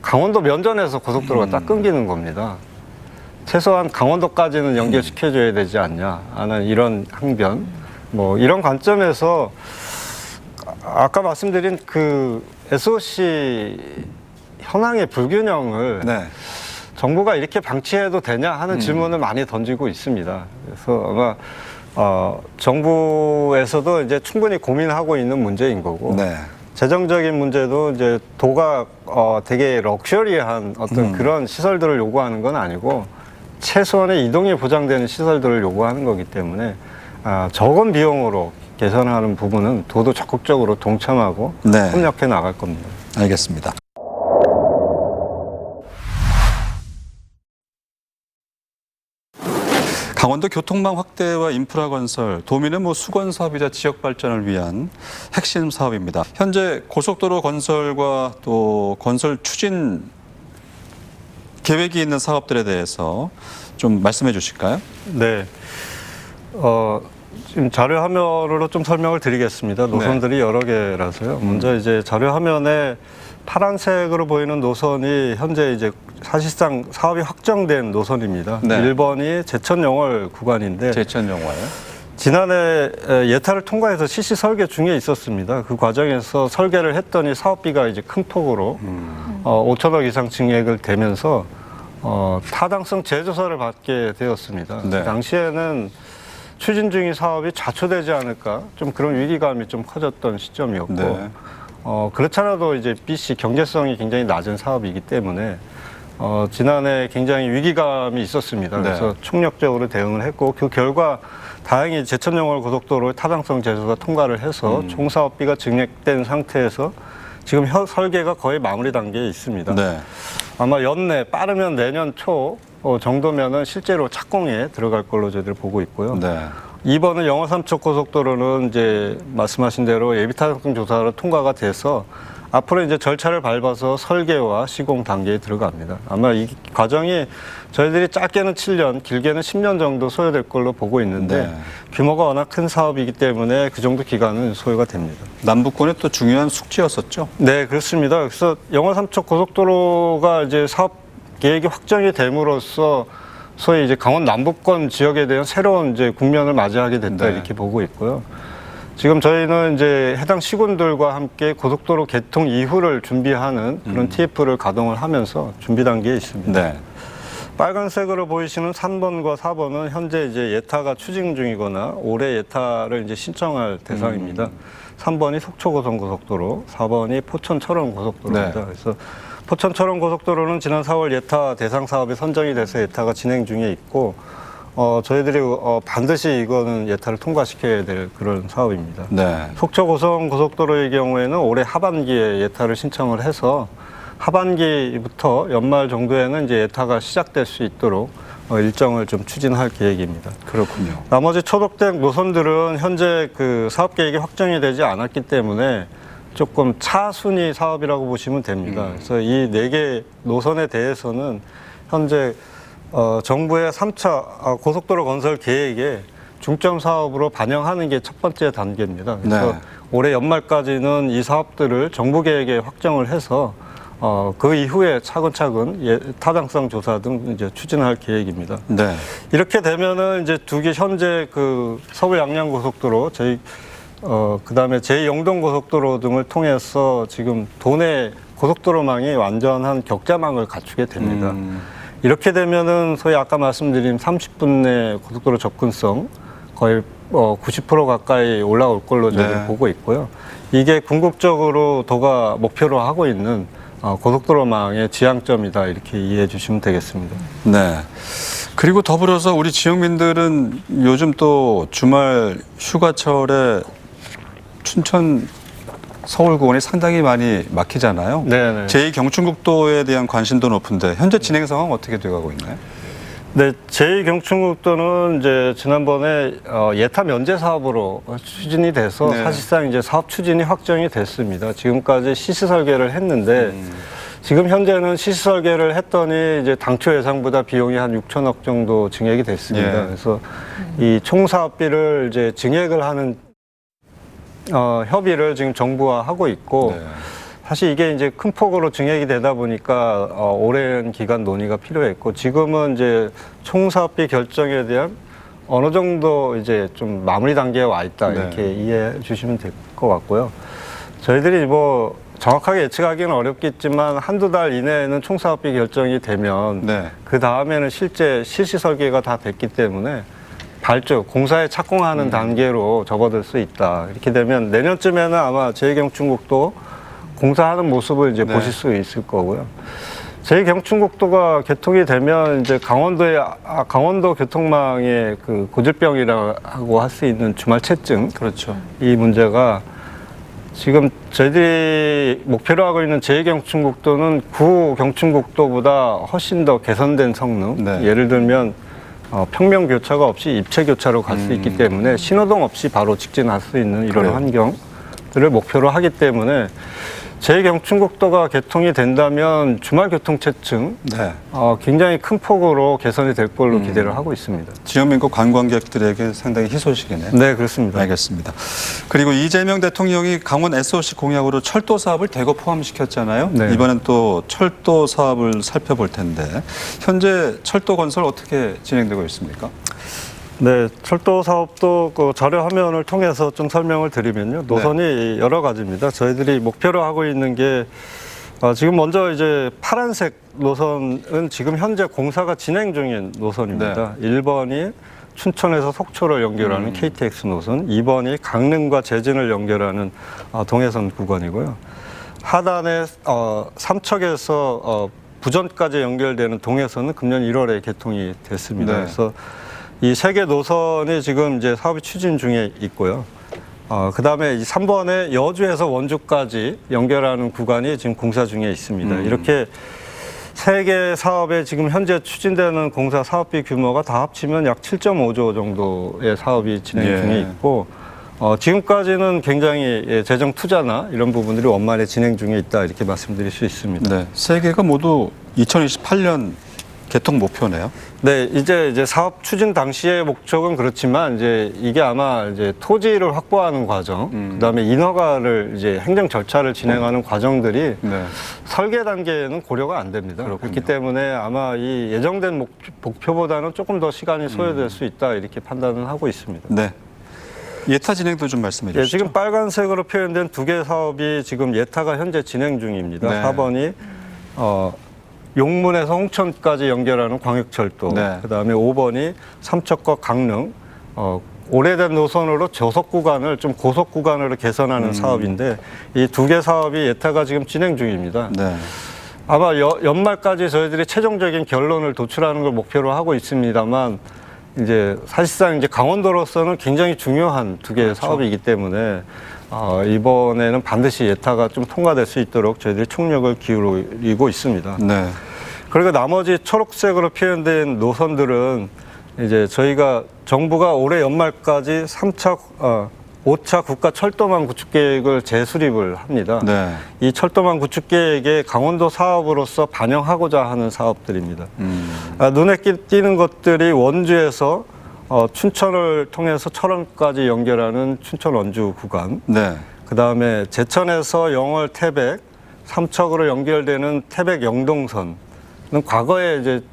강원도 면전에서 고속도로가 딱 끊기는 겁니다. 최소한 강원도까지는 연결시켜줘야 되지 않냐 하는 이런 항변. 이런 관점에서 아까 말씀드린 SOC 현황의 불균형을 네. 정부가 이렇게 방치해도 되냐 하는 질문을 많이 던지고 있습니다. 그래서 아마 정부에서도 이제 충분히 고민하고 있는 문제인 거고 네. 재정적인 문제도 이제 도가 되게 럭셔리한 어떤 그런 시설들을 요구하는 건 아니고 최소한의 이동이 보장되는 시설들을 요구하는 거기 때문에 적은 비용으로 개선하는 부분은 도도 적극적으로 동참하고 네. 협력해 나갈 겁니다. 알겠습니다. 강원도 교통망 확대와 인프라 건설, 도민의 수건 사업이자 지역 발전을 위한 핵심 사업입니다. 현재 고속도로 건설과 또 건설 추진 계획이 있는 사업들에 대해서 좀 말씀해 주실까요? 네. 지금 자료 화면으로 좀 설명을 드리겠습니다. 노선들이 여러 개라서요. 먼저 이제 자료 화면에 파란색으로 보이는 노선이 현재 이제 사실상 사업이 확정된 노선입니다. 네. 1번이 제천영월 구간인데 제천영월. 지난해 예타를 통과해서 실시 설계 중에 있었습니다. 그 과정에서 설계를 했더니 사업비가 이제 큰 폭으로 5천억 이상 증액을 대면서 타당성 재조사를 받게 되었습니다. 네. 당시에는 추진 중인 사업이 좌초되지 않을까 좀 그런 위기감이 좀 커졌던 시점이었고 네. 그렇잖아도 이제 BC 경제성이 굉장히 낮은 사업이기 때문에 지난해 굉장히 위기감이 있었습니다. 네. 그래서 총력적으로 대응을 했고 그 결과 다행히 제천영월 고속도로의 타당성 재조사 통과를 해서 총 사업비가 증액된 상태에서 지금 설계가 거의 마무리 단계에 있습니다. 네. 아마 연내 빠르면 내년 초 정도면은 실제로 착공에 들어갈 걸로 저희들 보고 있고요. 네. 2번은 영월 삼척 고속도로는 이제 말씀하신 대로 예비 타당성 조사로 통과가 돼서 앞으로 이제 절차를 밟아서 설계와 시공 단계에 들어갑니다. 아마 이 과정이 저희들이 짧게는 7년, 길게는 10년 정도 소요될 걸로 보고 있는데 네. 규모가 워낙 큰 사업이기 때문에 그 정도 기간은 소요가 됩니다. 남북권의 또 중요한 숙지였었죠. 네, 그렇습니다. 그래서 영월 삼척 고속도로가 이제 사업 계획이 확정이 됨으로써 소위 이제 강원 남북권 지역에 대한 새로운 이제 국면을 맞이하게 됐다 네. 이렇게 보고 있고요. 지금 저희는 이제 해당 시군들과 함께 고속도로 개통 이후를 준비하는 그런 TF를 가동을 하면서 준비 단계에 있습니다. 네. 빨간색으로 보이시는 3번과 4번은 현재 이제 예타가 추진 중이거나 올해 예타를 이제 신청할 대상입니다. 3번이 속초고성고속도로, 4번이 포천철원고속도로입니다. 네. 그래서 포천철원고속도로는 지난 4월 예타 대상 사업이 선정이 돼서 예타가 진행 중에 있고 저희들이 반드시 이거는 예타를 통과시켜야 될 그런 사업입니다. 네. 속초고성고속도로의 경우에는 올해 하반기에 예타를 신청을 해서 하반기부터 연말 정도에는 이제 예타가 시작될 수 있도록 일정을 좀 추진할 계획입니다. 그렇군요. 나머지 초록된 노선들은 현재 그 사업 계획이 확정이 되지 않았기 때문에 조금 차순위 사업이라고 보시면 됩니다. 그래서 이 4개 노선에 대해서는 현재 정부의 3차 고속도로 건설 계획에 중점 사업으로 반영하는 게 첫 번째 단계입니다. 그래서 네. 올해 연말까지는 이 사업들을 정부 계획에 확정을 해서 그 이후에 차근차근 타당성 조사 등 이제 추진할 계획입니다. 네. 이렇게 되면은 이제 두 개 현재 그 서울 양양 고속도로 그다음에 제2영동 고속도로 등을 통해서 지금 도내 고속도로망이 완전한 격자망을 갖추게 됩니다. 이렇게 되면은 소위 아까 말씀드린 30분 내 고속도로 접근성 거의 90% 가까이 올라올 걸로 저희는 네. 보고 있고요. 이게 궁극적으로 도가 목표로 하고 있는 고속도로망의 지향점이다 이렇게 이해해 주시면 되겠습니다. 네. 그리고 더불어서 우리 지역민들은 요즘 또 주말 휴가철에 춘천 서울 구간이 상당히 많이 막히잖아요. 네네. 제2경춘국도에 대한 관심도 높은데 현재 진행 상황 어떻게 돼가고 있나요? 네, 제2경춘국도는 이제 지난번에 예타 면제 사업으로 추진이 돼서 네. 사실상 이제 사업 추진이 확정이 됐습니다. 지금까지 시스 설계를 했는데 지금 현재는 시스 설계를 했더니 이제 당초 예상보다 비용이 한 6천억 정도 증액이 됐습니다. 예. 그래서 이 총 사업비를 이제 증액을 하는 협의를 지금 정부와 하고 있고. 네. 사실 이게 이제 큰 폭으로 증액이 되다 보니까 오랜 기간 논의가 필요했고 지금은 이제 총사업비 결정에 대한 어느 정도 이제 좀 마무리 단계에 와 있다 이렇게 네. 이해해 주시면 될 것 같고요. 저희들이 뭐 정확하게 예측하기는 어렵겠지만 한두 달 이내에는 총사업비 결정이 되면 네. 그 다음에는 실제 실시 설계가 다 됐기 때문에 발주, 공사에 착공하는 단계로 접어들 수 있다. 이렇게 되면 내년쯤에는 아마 제2경춘국도 공사하는 모습을 이제 네. 보실 수 있을 거고요. 제2경춘국도가 개통이 되면 이제 강원도 교통망의 그 고질병이라고 할 수 있는 주말체증. 그렇죠. 이 문제가 지금 저희들이 목표로 하고 있는 제2경춘국도는 구 경춘국도보다 훨씬 더 개선된 성능. 네. 예를 들면 평면 교차가 없이 입체 교차로 갈 수 있기 때문에 신호등 없이 바로 직진할 수 있는 이런 그래요. 환경들을 목표로 하기 때문에 제2경춘국도가 개통이 된다면 주말 교통체증 네. 굉장히 큰 폭으로 개선이 될 걸로 기대를 하고 있습니다. 지역민과 관광객들에게 상당히 희소식이네요. 네, 그렇습니다. 알겠습니다. 그리고 이재명 대통령이 강원 SOC 공약으로 철도 사업을 대거 포함시켰잖아요. 네. 이번엔 또 철도 사업을 살펴볼 텐데 현재 철도 건설 어떻게 진행되고 있습니까? 네, 철도 사업도 그 자료 화면을 통해서 좀 설명을 드리면요. 노선이 여러 가지입니다. 저희들이 목표로 하고 있는 게 지금 먼저 이제 파란색 노선은 지금 현재 공사가 진행 중인 노선입니다. 1번이 춘천에서 속초를 연결하는 KTX 노선, 2번이 강릉과 제진을 연결하는 동해선 구간이고요. 하단에 삼척에서 부전까지 연결되는 동해선은 금년 1월에 개통이 됐습니다. 네. 그래서 이 세 개 노선이 지금 이제 사업이 추진 중에 있고요. 그 다음에 3번에 여주에서 원주까지 연결하는 구간이 지금 공사 중에 있습니다. 이렇게 세 개 사업에 지금 현재 추진되는 공사 사업비 규모가 다 합치면 약 7.5조 정도의 사업이 진행 예. 중에 있고, 지금까지는 굉장히 재정 투자나 이런 부분들이 원만히 진행 중에 있다 이렇게 말씀드릴 수 있습니다. 네. 세 개가 모두 2028년 개통 목표네요. 네, 이제 사업 추진 당시의 목적은 그렇지만 이제 이게 아마 이제 토지를 확보하는 과정, 그다음에 인허가를 이제 행정 절차를 진행하는 과정들이 네. 설계 단계에는 고려가 안 됩니다. 그렇군요. 그렇기 때문에 아마 이 예정된 목표보다는 조금 더 시간이 소요될 수 있다 이렇게 판단을 하고 있습니다. 네. 예타 진행도 좀 말씀해 예, 주시죠. 지금 빨간색으로 표현된 두 개 사업이 지금 예타가 현재 진행 중입니다. 네. 4번이 용문에서 홍천까지 연결하는 광역철도, 네. 그다음에 5번이 삼척과 강릉, 오래된 노선으로 저속 구간을 좀 고속 구간으로 개선하는 사업인데 이 두 개 사업이 예타가 지금 진행 중입니다. 네. 아마 연말까지 저희들이 최종적인 결론을 도출하는 걸 목표로 하고 있습니다만 이제 사실상 이제 강원도로서는 굉장히 중요한 두 개의 사업이기 때문에 이번에는 반드시 예타가 좀 통과될 수 있도록 저희들이 총력을 기울이고 있습니다. 네. 그리고 나머지 초록색으로 표현된 노선들은 이제 저희가 정부가 올해 연말까지 5차 국가 철도망 구축 계획을 재수립을 합니다. 네. 이 철도망 구축 계획에 강원도 사업으로서 반영하고자 하는 사업들입니다. 눈에 띄는 것들이 원주에서 춘천을 통해서 철원까지 연결하는 춘천 원주 구간, 네. 그다음에 제천에서 영월 태백, 삼척으로 연결되는 태백 영동선은 과거에 이제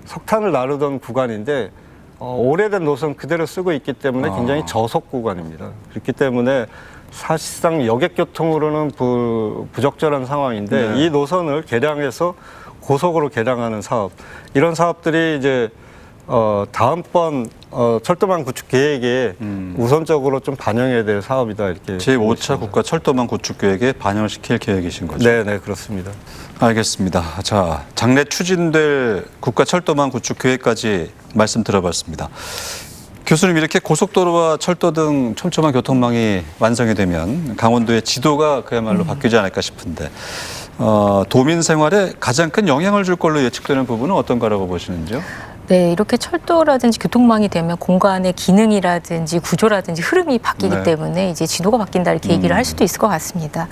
석탄을 나르던 구간인데 오래된 노선 그대로 쓰고 있기 때문에 굉장히 저속 구간입니다. 그렇기 때문에 사실상 여객교통으로는 부적절한 상황인데 네. 이 노선을 개량해서 고속으로 개량하는 사업, 이런 사업들이 이제 다음번 철도망 구축 계획에 우선적으로 좀 반영해야 될 사업이다, 이렇게. 제5차 국가 철도망 구축 계획에 반영을 시킬 계획이신 거죠? 네, 그렇습니다. 알겠습니다. 자, 장래 추진될 국가 철도망 구축 계획까지 말씀 들어봤습니다. 교수님, 이렇게 고속도로와 철도 등 촘촘한 교통망이 완성이 되면 강원도의 지도가 그야말로 바뀌지 않을까 싶은데 도민 생활에 가장 큰 영향을 줄 걸로 예측되는 부분은 어떤 거라고 보시는지요? 네, 이렇게 철도라든지 교통망이 되면 공간의 기능이라든지 구조라든지 흐름이 바뀌기 네. 때문에 이제 지도가 바뀐다, 이렇게 얘기를 할 수도 있을 것 같습니다.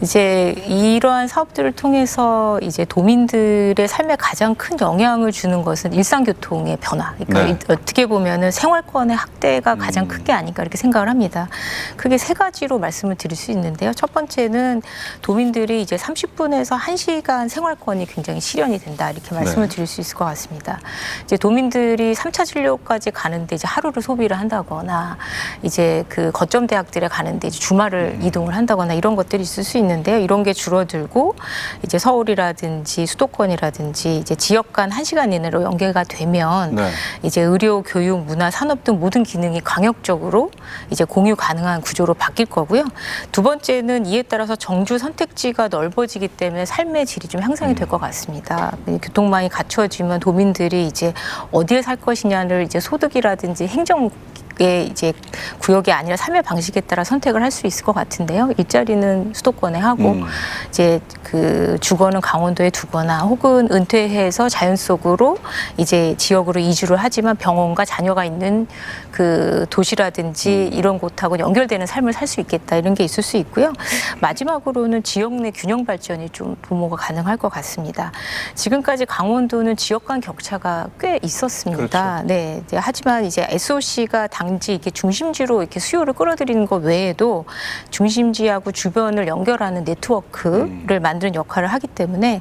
이제 이러한 사업들을 통해서 이제 도민들의 삶에 가장 큰 영향을 주는 것은 일상교통의 변화. 그러니까 네. 어떻게 보면은 생활권의 확대가 가장 큰 게 아닌가, 이렇게 생각을 합니다. 크게 세 가지로 말씀을 드릴 수 있는데요. 첫 번째는 도민들이 이제 30분에서 1시간 생활권이 굉장히 실현이 된다, 이렇게 말씀을 네. 드릴 수 있을 것 같습니다. 이제 도민들이 3차 진료까지 가는데 이제 하루를 소비를 한다거나, 이제 그 거점 대학들에 가는데 이제 주말을 이동을 한다거나, 이런 것들이 있을 수 있는데요. 이런 게 줄어들고 이제 서울이라든지 수도권이라든지 이제 지역 간 1시간 이내로 연계가 되면 네. 이제 의료, 교육, 문화, 산업 등 모든 기능이 광역적으로 이제 공유 가능한 구조로 바뀔 거고요. 두 번째는 이에 따라서 정주 선택지가 넓어지기 때문에 삶의 질이 좀 향상이 될 것 같습니다. 교통망이 갖춰지면 도민들이 이제 어디에 살 것이냐를 이제 소득이라든지 행정의 이제 구역이 아니라 삶의 방식에 따라 선택을 할 수 있을 것 같은데요. 일자리는 수도권에 하고 이제 그 주거는 강원도에 두거나, 혹은 은퇴해서 자연 속으로 이제 지역으로 이주를 하지만 병원과 자녀가 있는 그 도시라든지 이런 곳하고 연결되는 삶을 살 수 있겠다, 이런 게 있을 수 있고요. 마지막으로는 지역 내 균형 발전이 좀 도모가 가능할 것 같습니다. 지금까지 강원도는 지역 간 격차가 꽤 있었습니다. 그렇죠. 네, 이제 하지만 이제 SOC가 단지 이렇게 중심지로 이렇게 수요를 끌어들이는 것 외에도 중심지하고 주변을 연결하는 네트워크를 만드는 역할을 하기 때문에,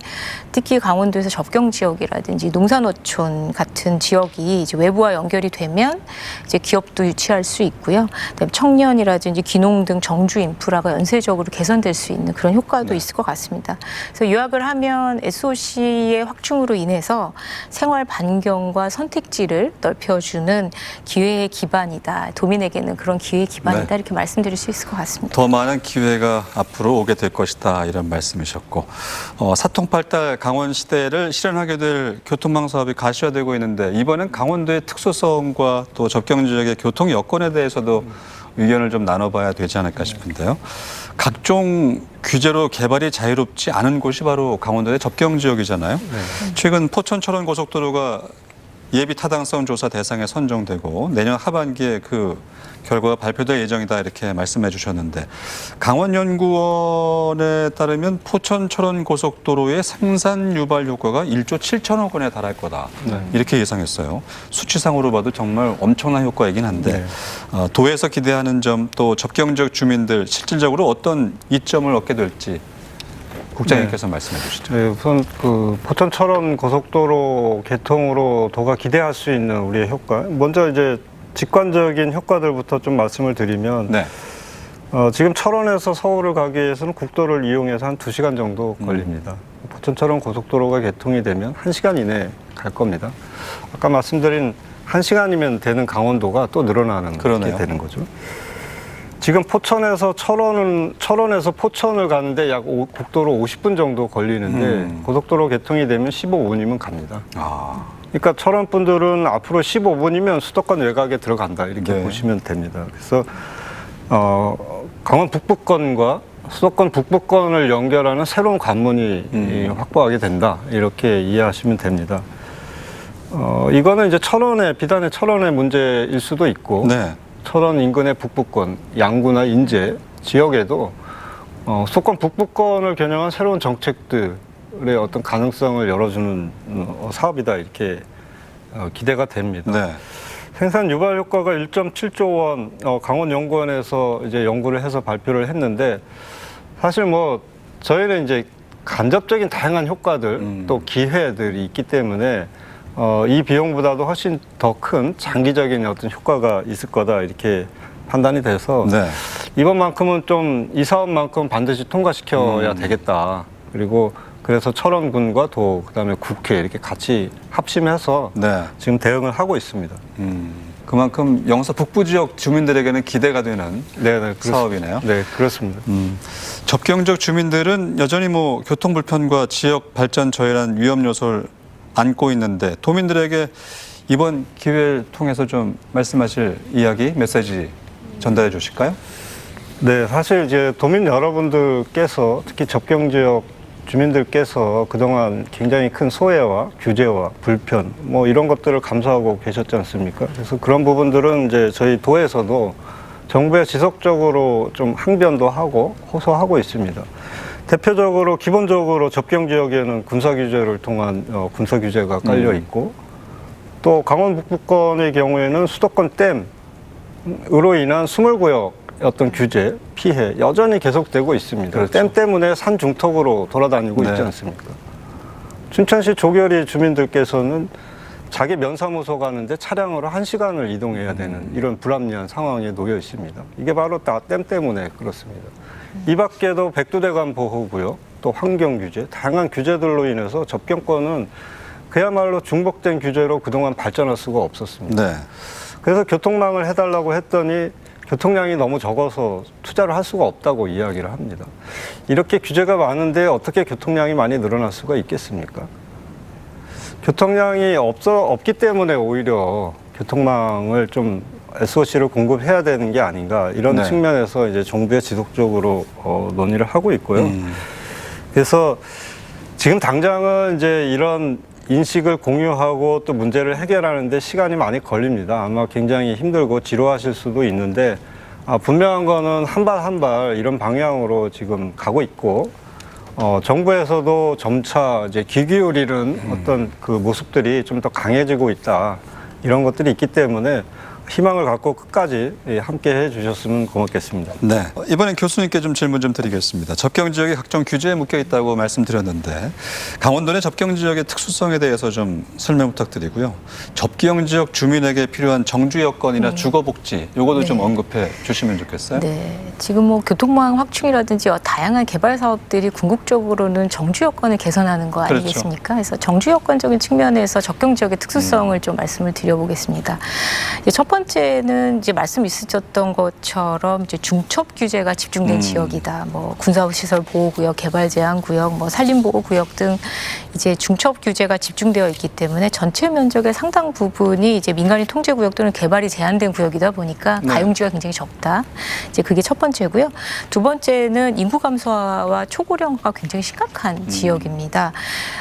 특히 강원도에서 접경 지역이라든지 농산어촌 같은 지역이 이제 외부와 연결이 되면 이제 기업도 유치할 수 있고요. 그다음에 청년이라든지 귀농 등 정주 인프라가 연쇄적으로 개선될 수 있는 그런 효과도 있을 것 같습니다. 그래서 요약을 하면 SOC의 확충으로 인해서 생활 반경과 선택지를 넓혀주는 기회의 기반이다. 도민에게는 그런 기회의 기반이다. 네. 이렇게 말씀드릴 수 있을 것 같습니다. 더 많은 기회가 앞으로 오게 될 것이다, 이런 말씀이셨고, 사통팔달 강원시대를 실현하게 될 교통망 사업이 가시화되고 있는데, 이번엔 강원도의 특수성과 또 접경 지역의 교통 여건에 대해서도 의견을 좀 나눠봐야 되지 않을까 싶은데요. 각종 규제로 개발이 자유롭지 않은 곳이 바로 강원도의 접경 지역이잖아요. 최근 포천 철원 고속도로가 예비 타당성 조사 대상에 선정되고 내년 하반기에 그 결과가 발표될 예정이다, 이렇게 말씀해 주셨는데, 강원연구원에 따르면 포천 철원 고속도로의 생산 유발 효과가 1조 7천억 원에 달할 거다, 이렇게 예상했어요. 수치상으로 봐도 정말 엄청난 효과이긴 한데 도에서 기대하는 점, 또 접경 지역 주민들 실질적으로 어떤 이점을 얻게 될지 국장님께서 말씀해 주시죠. 네, 우선 그 포천 철원 고속도로 개통으로 도가 기대할 수 있는 우리의 효과, 먼저 이제 직관적인 효과들부터 좀 말씀을 드리면, 네. 지금 철원에서 서울을 가기 위해서는 국도를 이용해서 한 2시간 정도 걸립니다. 포천 철원 고속도로가 개통이 되면 1시간 이내에 갈 겁니다. 아까 말씀드린 1시간이면 되는 강원도가 또 늘어나는 그러네요. 게 되는 거죠. 지금 포천에서 철원에서 포천을 가는데 약 국도로 50분 정도 걸리는데 고속도로 개통이 되면 15분이면 갑니다. 그러니까 철원 분들은 앞으로 15분이면 수도권 외곽에 들어간다, 이렇게 네. 보시면 됩니다. 그래서 강원 북부권과 수도권 북부권을 연결하는 새로운 관문이 확보하게 된다, 이렇게 이해하시면 됩니다. 이거는 이제 비단의 철원의 문제일 수도 있고, 네. 철원 인근의 북부권, 양구나 인제 지역에도 수도권 북부권을 겨냥한 새로운 정책들의 어떤 가능성을 열어주는 사업이다, 이렇게 기대가 됩니다. 네. 생산 유발 효과가 1.7조 원 강원연구원에서 이제 연구를 해서 발표를 했는데 사실 뭐 저희는 이제 간접적인 다양한 효과들 또 기회들이 있기 때문에 이 비용보다도 훨씬 더 큰 장기적인 어떤 효과가 있을 거다 이렇게 판단이 돼서 네. 이번만큼은 좀 이 사업만큼 반드시 통과시켜야 되겠다. 그리고 그래서 철원군과 도 그다음에 국회 이렇게 같이 합심해서 네. 지금 대응을 하고 있습니다. 그만큼 영서 북부 지역 주민들에게는 기대가 되는 네, 사업이네요. 네, 그렇습니다. 접경 지역 주민들은 여전히 뭐 교통 불편과 지역 발전 저해라는 위험 요소를 안고 있는데 도민들에게 이번 기회를 통해서 좀 말씀하실 이야기, 메시지 전달해 주실까요? 네, 사실 이제 도민 여러분들께서 특히 접경 지역 주민들께서 그동안 굉장히 큰 소외와 규제와 불편 뭐 이런 것들을 감수하고 계셨지 않습니까? 그래서 그런 부분들은 이제 저희 도에서도 정부에 지속적으로 좀 항변도 하고 호소하고 있습니다. 대표적으로 기본적으로 접경 지역에는 군사 규제를 통한 군사 규제가 깔려 있고 또 강원 북부권의 경우에는 수도권 댐으로 인한 수몰구역 어떤 규제, 피해 여전히 계속되고 있습니다. 그렇죠. 댐 때문에 산 중턱으로 돌아다니고 네. 있지 않습니까? 춘천시 조결이 주민들께서는 자기 면사무소 가는데 차량으로 1시간을 이동해야 되는 이런 불합리한 상황에 놓여 있습니다. 이게 바로 다 댐 때문에 그렇습니다. 이 밖에도 백두대간 보호구역, 또 환경 규제, 다양한 규제들로 인해서 접경권은 그야말로 중복된 규제로 그동안 발전할 수가 없었습니다. 네. 그래서 교통망을 해달라고 했더니 교통량이 너무 적어서 투자를 할 수가 없다고 이야기를 합니다. 이렇게 규제가 많은데 어떻게 교통량이 많이 늘어날 수가 있겠습니까? 교통량이 없기 때문에 오히려 교통망을 좀 SOC를 공급해야 되는 게 아닌가 이런 네. 측면에서 이제 정부에 지속적으로 논의를 하고 있고요. 그래서 지금 당장은 이제 이런 인식을 공유하고 또 문제를 해결하는데 시간이 많이 걸립니다. 아마 굉장히 힘들고 지루하실 수도 있는데 분명한 거는 한 발 한 발 이런 방향으로 지금 가고 있고 정부에서도 점차 이제 귀 기울이는 어떤 그 모습들이 좀 더 강해지고 있다. 이런 것들이 있기 때문에 희망을 갖고 끝까지 함께 해 주셨으면 고맙겠습니다. 네. 이번엔 교수님께 좀 질문 좀 드리겠습니다. 접경 지역이 각종 규제에 묶여 있다고 말씀드렸는데 강원도 내 접경 지역의 특수성에 대해서 좀 설명 부탁드리고요. 접경 지역 주민에게 필요한 정주 여건이나 주거 복지 요거도 좀 언급해 주시면 좋겠어요. 네, 지금 뭐 교통망 확충이라든지 다양한 개발 사업들이 궁극적으로는 정주 여건을 개선하는 거 그렇죠. 아니겠습니까? 그래서 정주 여건적인 측면에서 접경 지역의 특수성을 좀 말씀을 드려보겠습니다. 이제 첫 번째는 이제 말씀 있으셨던 것처럼 이제 중첩 규제가 집중된 지역이다. 뭐 군사시설 보호구역, 개발 제한 구역, 뭐 산림 보호구역 등 이제 중첩 규제가 집중되어 있기 때문에 전체 면적의 상당 부분이 이제 민간인 통제 구역 또는 개발이 제한된 구역이다 보니까 네. 가용지가 굉장히 적다. 이제 그게 첫 번째고요. 두 번째는 인구 감소와 초고령화가 굉장히 심각한 지역입니다.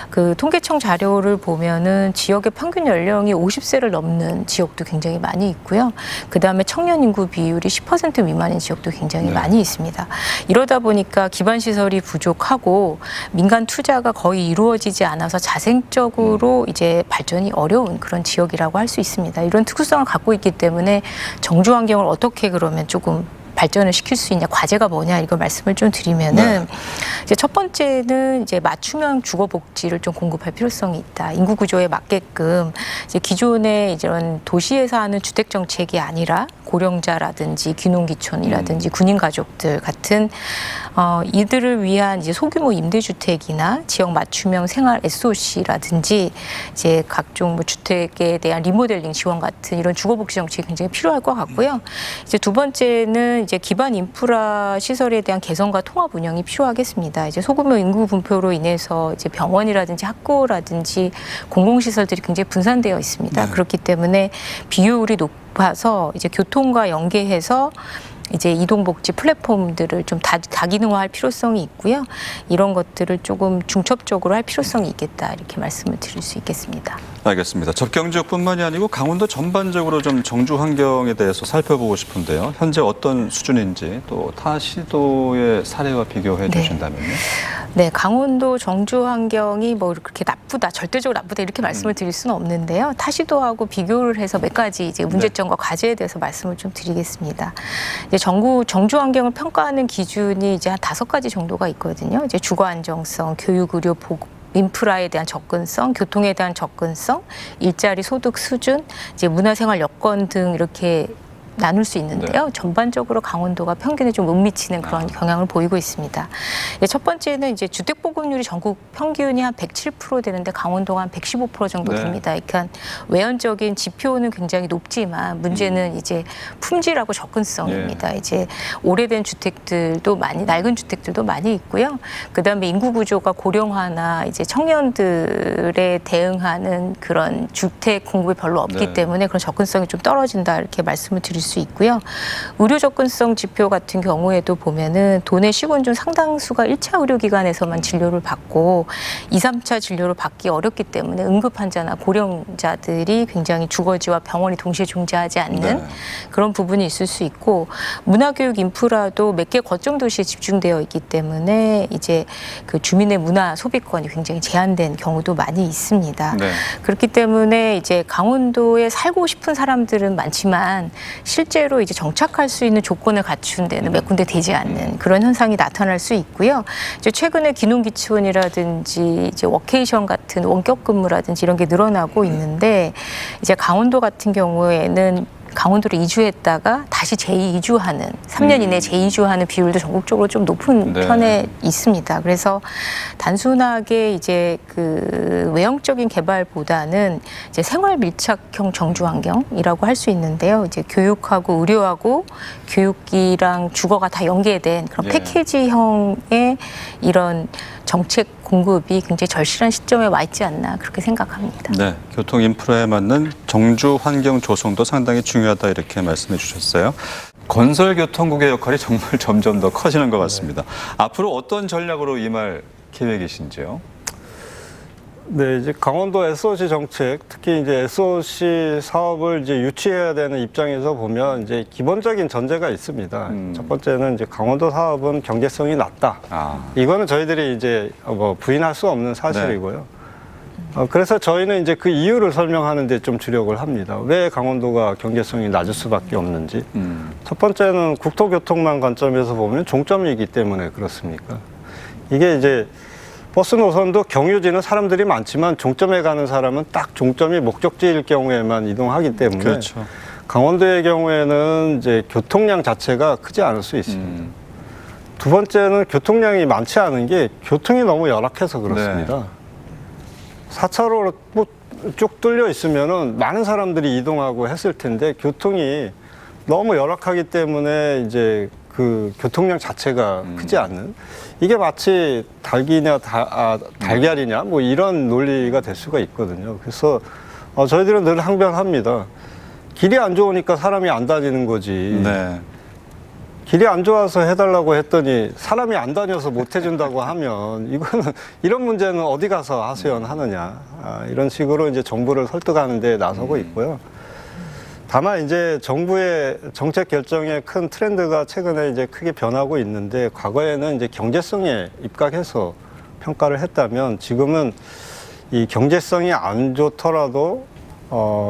그 통계청 자료를 보면은 지역의 평균 연령이 50세를 넘는 지역도 굉장히 많이 있고요. 그다음에 청년 인구 비율이 10% 미만인 지역도 굉장히 네. 많이 있습니다. 이러다 보니까 기반 시설이 부족하고 민간 투자가 거의 이루어지지 않아서 자생적으로 이제 발전이 어려운 그런 지역이라고 할 수 있습니다. 이런 특수성을 갖고 있기 때문에 정주 환경을 어떻게 그러면 조금 발전을 시킬 수 있냐, 과제가 뭐냐 이걸 말씀을 좀 드리면은 이제 첫 번째는 이제 맞춤형 주거 복지를 좀 공급할 필요성이 있다. 인구 구조에 맞게끔 이제 기존의 이런 도시에서 하는 주택 정책이 아니라 고령자라든지 귀농귀촌이라든지 군인 가족들 같은 이들을 위한 이제 소규모 임대주택이나 지역 맞춤형 생활 SOC라든지 이제 각종 뭐 주택에 대한 리모델링 지원 같은 이런 주거 복지 정책이 굉장히 필요할 것 같고요. 이제 두 번째는 이제 기반 인프라 시설에 대한 개선과 통합 운영이 필요하겠습니다. 이제 소규모 인구 분포로 인해서 이제 병원이라든지 학교라든지 공공시설들이 굉장히 분산되어 있습니다. 네. 그렇기 때문에 비율이 높아서 이제 교통과 연계해서 이제 이동복지 플랫폼들을 좀 다기능화할 필요성이 있고요. 이런 것들을 조금 중첩적으로 할 필요성이 있겠다 이렇게 말씀을 드릴 수 있겠습니다. 알겠습니다. 접경 지역뿐만이 아니고 강원도 전반적으로 좀 정주 환경에 대해서 살펴보고 싶은데요. 현재 어떤 수준인지 또 타 시도의 사례와 비교해 주신다면요. 네, 강원도 정주 환경이 뭐 그렇게 나쁘다, 절대적으로 나쁘다 이렇게 말씀을 드릴 수는 없는데요. 타시도하고 비교를 해서 몇 가지 이제 문제점과 과제에 대해서 말씀을 좀 드리겠습니다. 이제 정주 환경을 평가하는 기준이 이제 한 5가지 정도가 있거든요. 이제 주거 안정성, 교육, 의료, 보건, 인프라에 대한 접근성, 교통에 대한 접근성, 일자리 소득 수준, 이제 문화생활 여건 등 이렇게 나눌 수 있는데요. 전반적으로 강원도가 평균에 좀 못 미치는 그런 경향을 보이고 있습니다. 첫 번째는 이제 주택 보급률이 전국 평균이 한 107% 되는데 강원도가 한 115% 정도 됩니다. 그러니까 외연적인 지표는 굉장히 높지만 문제는 이제 품질하고 접근성입니다. 이제 오래된 주택들도 많이, 낡은 주택들도 많이 있고요. 그다음에 인구 구조가 고령화나 이제 청년들에 대응하는 그런 주택 공급이 별로 없기 때문에 그런 접근성이 좀 떨어진다 이렇게 말씀을 드릴 수 있고요. 의료 접근성 지표 같은 경우에도 보면은 도내 시군 중 상당수가 1차 의료기관에서만 진료를 받고 2, 3차 진료를 받기 어렵기 때문에 응급 환자나 고령자들이 굉장히 주거지와 병원이 동시에 존재하지 않는 그런 부분이 있을 수 있고 문화교육 인프라도 몇 개 거점 도시에 집중되어 있기 때문에 이제 그 주민의 문화 소비권이 굉장히 제한된 경우도 많이 있습니다. 그렇기 때문에 이제 강원도에 살고 싶은 사람들은 많지만 실제로 이제 정착할 수 있는 조건을 갖춘 데는 몇 군데 되지 않는 그런 현상이 나타날 수 있고요. 이제 최근에 기농기촌이라든지 이제 워케이션 같은 원격 근무라든지 이런 게 늘어나고 있는데 이제 강원도 같은 경우에는 강원도로 이주했다가 다시 재이주하는 3년 이내에 재이주하는 비율도 전국적으로 좀 높은 편에 있습니다. 그래서 단순하게 이제 그 외형적인 개발보다는 이제 생활 밀착형 정주 환경이라고 할 수 있는데요. 이제 교육하고 의료하고 교육이랑 주거가 다 연계된 그런 패키지형의 이런 정책 공급이 굉장히 절실한 시점에 와 있지 않나 그렇게 생각합니다. 네, 교통 인프라에 맞는 정주 환경 조성도 상당히 중요하다 이렇게 말씀해 주셨어요. 건설교통국의 역할이 정말 점점 더 커지는 것 같습니다. 앞으로 어떤 전략으로 임할 계획이신지요? 네, 이제 강원도 SOC 정책, 특히 이제 SOC 사업을 이제 유치해야 되는 입장에서 보면 이제 기본적인 전제가 있습니다. 첫 번째는 이제 강원도 사업은 경제성이 낮다. 이거는 저희들이 이제 뭐 부인할 수 없는 사실이고요. 그래서 저희는 이제 그 이유를 설명하는 데 좀 주력을 합니다. 왜 강원도가 경제성이 낮을 수밖에 없는지. 첫 번째는 국토교통망 관점에서 보면 종점이기 때문에 그렇습니까? 이게 이제 버스 노선도 경유지는 사람들이 많지만 종점에 가는 사람은 딱 종점이 목적지일 경우에만 이동하기 때문에 강원도의 경우에는 이제 교통량 자체가 크지 않을 수 있습니다. 두 번째는 교통량이 많지 않은 게 교통이 너무 열악해서 그렇습니다. 4차로로 쭉 뚫려 있으면은 많은 사람들이 이동하고 했을 텐데 교통이 너무 열악하기 때문에 이제 그 교통량 자체가 크지 않는 이게 마치 닭이냐 달걀이냐 뭐 이런 논리가 될 수가 있거든요. 그래서 저희들은 늘 항변합니다. 길이 안 좋으니까 사람이 안 다니는 거지. 길이 안 좋아서 해달라고 했더니 사람이 안 다녀서 못 해준다고 하면 이거는 이런 문제는 어디 가서 하소연하느냐 이런 식으로 이제 정부를 설득하는 데 나서고 있고요. 다만 이제 정부의 정책 결정에 큰 트렌드가 최근에 이제 크게 변하고 있는데 과거에는 이제 경제성에 입각해서 평가를 했다면 지금은 이 경제성이 안 좋더라도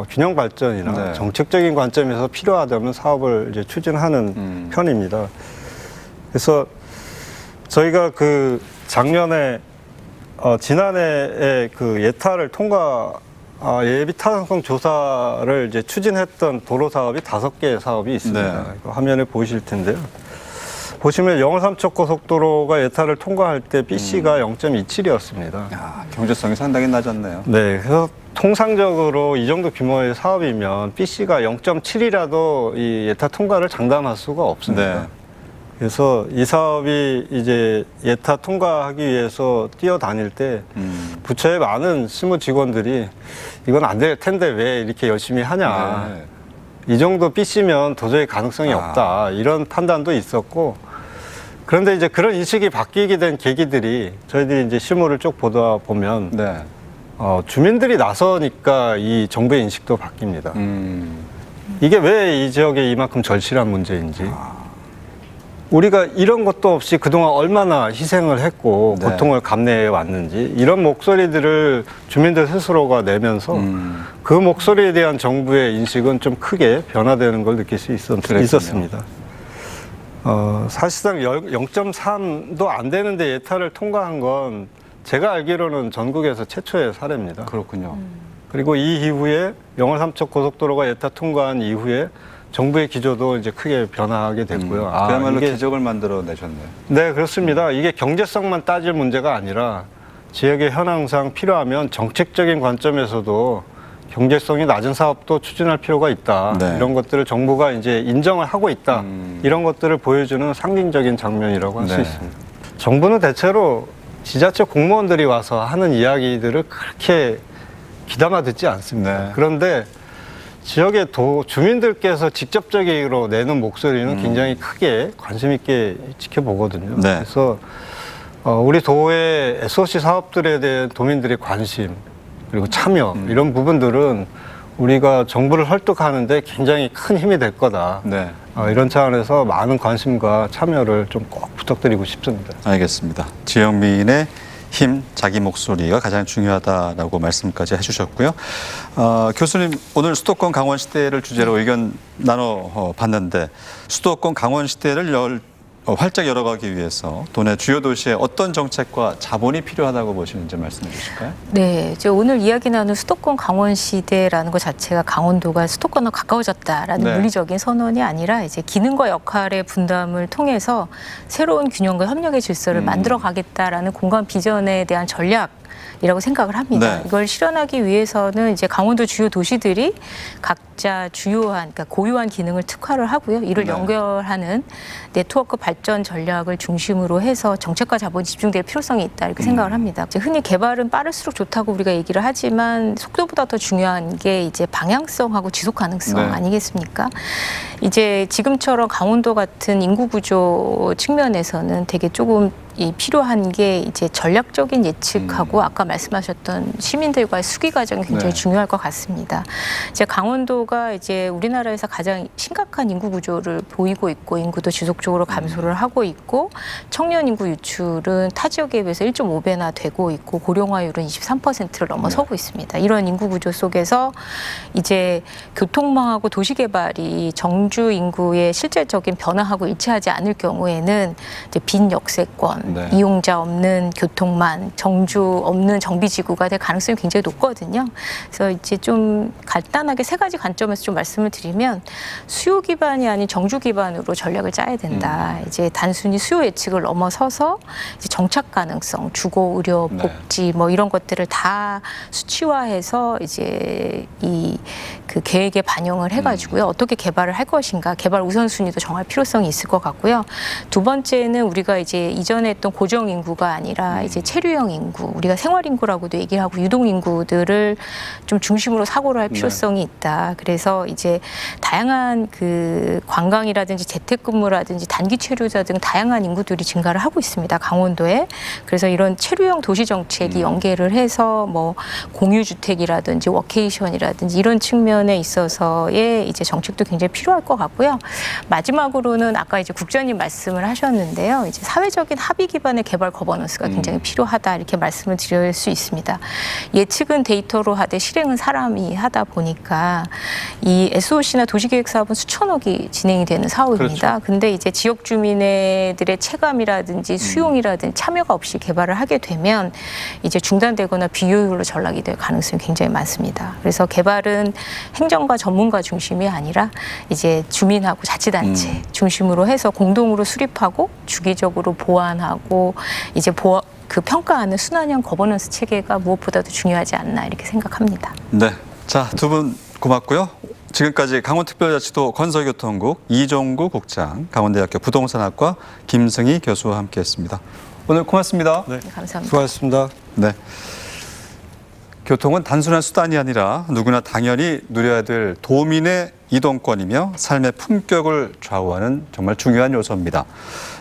균형 발전이나 정책적인 관점에서 필요하다면 사업을 이제 추진하는 편입니다. 그래서 저희가 그 작년에 지난해에 그 예타를 예비 타당성 조사를 이제 추진했던 도로 사업이 5개 사업이 있습니다. 이거 화면에 보이실 텐데요. 보시면 영월삼척 고속도로가 예타를 통과할 때 BC가 0.27이었습니다. 경제성이 상당히 낮았네요. 네, 그래서 통상적으로 이 정도 규모의 사업이면 BC가 0.7이라도 이 예타 통과를 장담할 수가 없습니다. 그래서 이 사업이 이제 예타 통과하기 위해서 뛰어다닐 때 부처의 많은 실무 직원들이 이건 안 될 텐데 왜 이렇게 열심히 하냐 이 정도 삐시면 도저히 가능성이 없다. 이런 판단도 있었고, 그런데 이제 그런 인식이 바뀌게 된 계기들이 저희들이 이제 실무를 쭉 보다 보면 네. 주민들이 나서니까 이 정부의 인식도 바뀝니다. 이게 왜 이 지역에 이만큼 절실한 문제인지, 우리가 이런 것도 없이 그동안 얼마나 희생을 했고 네. 고통을 감내해 왔는지, 이런 목소리들을 주민들 스스로가 내면서 그 목소리에 대한 정부의 인식은 좀 크게 변화되는 걸 느낄 수 있었습니다. 사실상 0.3도 안 되는데 예타를 통과한 건 제가 알기로는 전국에서 최초의 사례입니다. 그렇군요. 그리고 이 이후에 영월 삼척 고속도로가 예타 통과한 이후에 정부의 기조도 이제 크게 변화하게 됐고요. 그야말로 이게, 기적을 만들어내셨네요. 네, 그렇습니다. 이게 경제성만 따질 문제가 아니라 지역의 현황상 필요하면 정책적인 관점에서도 경제성이 낮은 사업도 추진할 필요가 있다. 네. 이런 것들을 정부가 이제 인정을 하고 있다. 이런 것들을 보여주는 상징적인 장면이라고 할 수 네. 있습니다. 정부는 대체로 지자체 공무원들이 와서 하는 이야기들을 그렇게 귀담아 듣지 않습니다. 네. 그런데 지역의 주민들께서 직접적으로 내는 목소리는 굉장히 크게 관심 있게 지켜보거든요. 네. 그래서 우리 도의 SOC 사업들에 대한 도민들의 관심 그리고 참여 이런 부분들은 우리가 정부를 설득하는데 굉장히 큰 힘이 될 거다. 네. 이런 차원에서 많은 관심과 참여를 좀 꼭 부탁드리고 싶습니다. 알겠습니다. 지역민의 힘, 자기 목소리가 가장 중요하다라고 말씀까지 해주셨고요. 교수님, 오늘 수도권 강원시대를 주제로 의견 나눠봤는데 수도권 강원시대를 활짝 열어가기 위해서 도내 주요 도시에 어떤 정책과 자본이 필요하다고 보시는지 말씀해 주실까요? 네, 오늘 이야기 나눈 수도권 강원시대라는 것 자체가 강원도가 수도권과 가까워졌다라는 네. 물리적인 선언이 아니라 이제 기능과 역할의 분담을 통해서 새로운 균형과 협력의 질서를 만들어가겠다라는 공간 비전에 대한 전략이라고 생각을 합니다. 네. 이걸 실현하기 위해서는 이제 강원도 주요 도시들이 각자 주요한, 그러니까 고유한 기능을 특화를 하고요. 이를 네. 연결하는 네트워크 발전 전략을 중심으로 해서 정책과 자본이 집중될 필요성이 있다 이렇게 생각을 합니다. 이제 흔히 개발은 빠를수록 좋다고 우리가 얘기를 하지만 속도보다 더 중요한 게 이제 방향성하고 지속 가능성 네. 아니겠습니까? 이제 지금처럼 강원도 같은 인구 구조 측면에서는 되게 조금 필요한 게 이제 전략적인 예측하고 아까 말씀하셨던 시민들과의 수기 과정이 굉장히 네. 중요할 것 같습니다. 이제 강원도가 이제 우리나라에서 가장 심각한 인구 구조를 보이고 있고 인구도 지속적으로 감소를 하고 있고 청년 인구 유출은 타 지역에 비해서 1.5배나 되고 있고 고령화율은 23%를 넘어서고 있습니다. 이런 인구 구조 속에서 이제 교통망하고 도시개발이 정주 인구의 실질적인 변화하고 일치하지 않을 경우에는 이제 빈 역세권, 네. 이용자 없는 교통망, 정주 없는 정비지구가 될 가능성이 굉장히 높거든요. 그래서 이제 좀 간단하게 세 가지 관점에서 좀 말씀을 드리면 수요 기반이 아닌 정주 기반으로 전략을 짜야 된다. 이제 단순히 수요 예측을 넘어서서 이제 정착 가능성, 주거, 의료, 네. 복지 뭐 이런 것들을 다 수치화해서 이제 그 계획에 반영을 해가지고요. 어떻게 개발을 할 것인가, 개발 우선순위도 정할 필요성이 있을 것 같고요. 두 번째는 우리가 이제 이전에 했던 고정 인구가 아니라 이제 체류형 인구, 우리가 생활 인구라고도 얘기를 하고 유동 인구들을 좀 중심으로 사고를 할 필요성이 있다. 그래서 이제 다양한 그 관광이라든지 재택근무라든지 단기 체류자 등 다양한 인구들이 증가를 하고 있습니다. 강원도에. 그래서 이런 체류형 도시 정책이 연계를 해서 뭐 공유주택이라든지 워케이션이라든지 이런 측면에 있어서의 이제 정책도 굉장히 필요할 것 같고요. 마지막으로는 아까 이제 국장님 말씀을 하셨는데요. 이제 사회적인 합의 기반의 개발 거버넌스가 굉장히 필요하다 이렇게 말씀을 드릴 수 있습니다. 예측은 데이터로 하되 실행은 사람이 하다 보니까 이 SOC나 도시계획 사업은 수천억이 진행이 되는 사업입니다. 그렇죠. 근데 이제 지역 주민들의 체감이라든지 수용이라든지 참여가 없이 개발을 하게 되면 이제 중단되거나 비효율로 전락이 될 가능성이 굉장히 많습니다. 그래서 개발은 행정가 전문가 중심이 아니라 이제 주민하고 자치단체 중심으로 해서 공동으로 수립하고 주기적으로 보완하고 이제 그 평가하는 순환형 거버넌스 체계가 무엇보다도 중요하지 않나 이렇게 생각합니다. 네. 자, 두 분 고맙고요. 지금까지 강원특별자치도 건설교통국 이종구 국장, 강원대학교 부동산학과 김승희 교수와 함께했습니다. 오늘 고맙습니다. 네. 감사합니다. 수고하셨습니다. 네. 교통은 단순한 수단이 아니라 누구나 당연히 누려야 될 도민의 이동권이며 삶의 품격을 좌우하는 정말 중요한 요소입니다.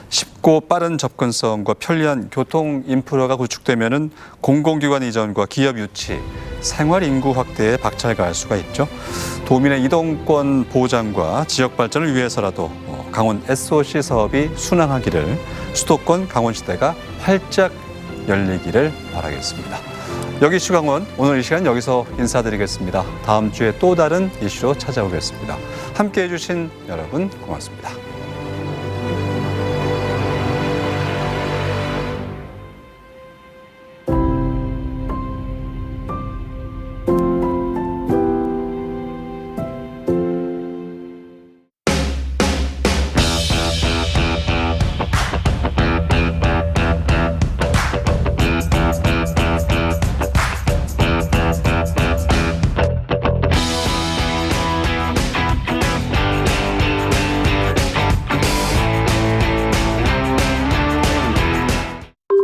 쉽고 빠른 접근성과 편리한 교통 인프라가 구축되면은 공공기관 이전과 기업 유치, 생활 인구 확대에 박차를 가할 수가 있죠. 도민의 이동권 보장과 지역 발전을 위해서라도 강원 SOC 사업이 순항하기를, 수도권 강원시대가 활짝 열리기를 바라겠습니다. 여기 이슈 강원, 오늘 이 시간 여기서 인사드리겠습니다. 다음 주에 또 다른 이슈로 찾아오겠습니다. 함께해 주신 여러분 고맙습니다.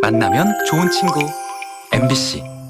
만나면 좋은 친구 MBC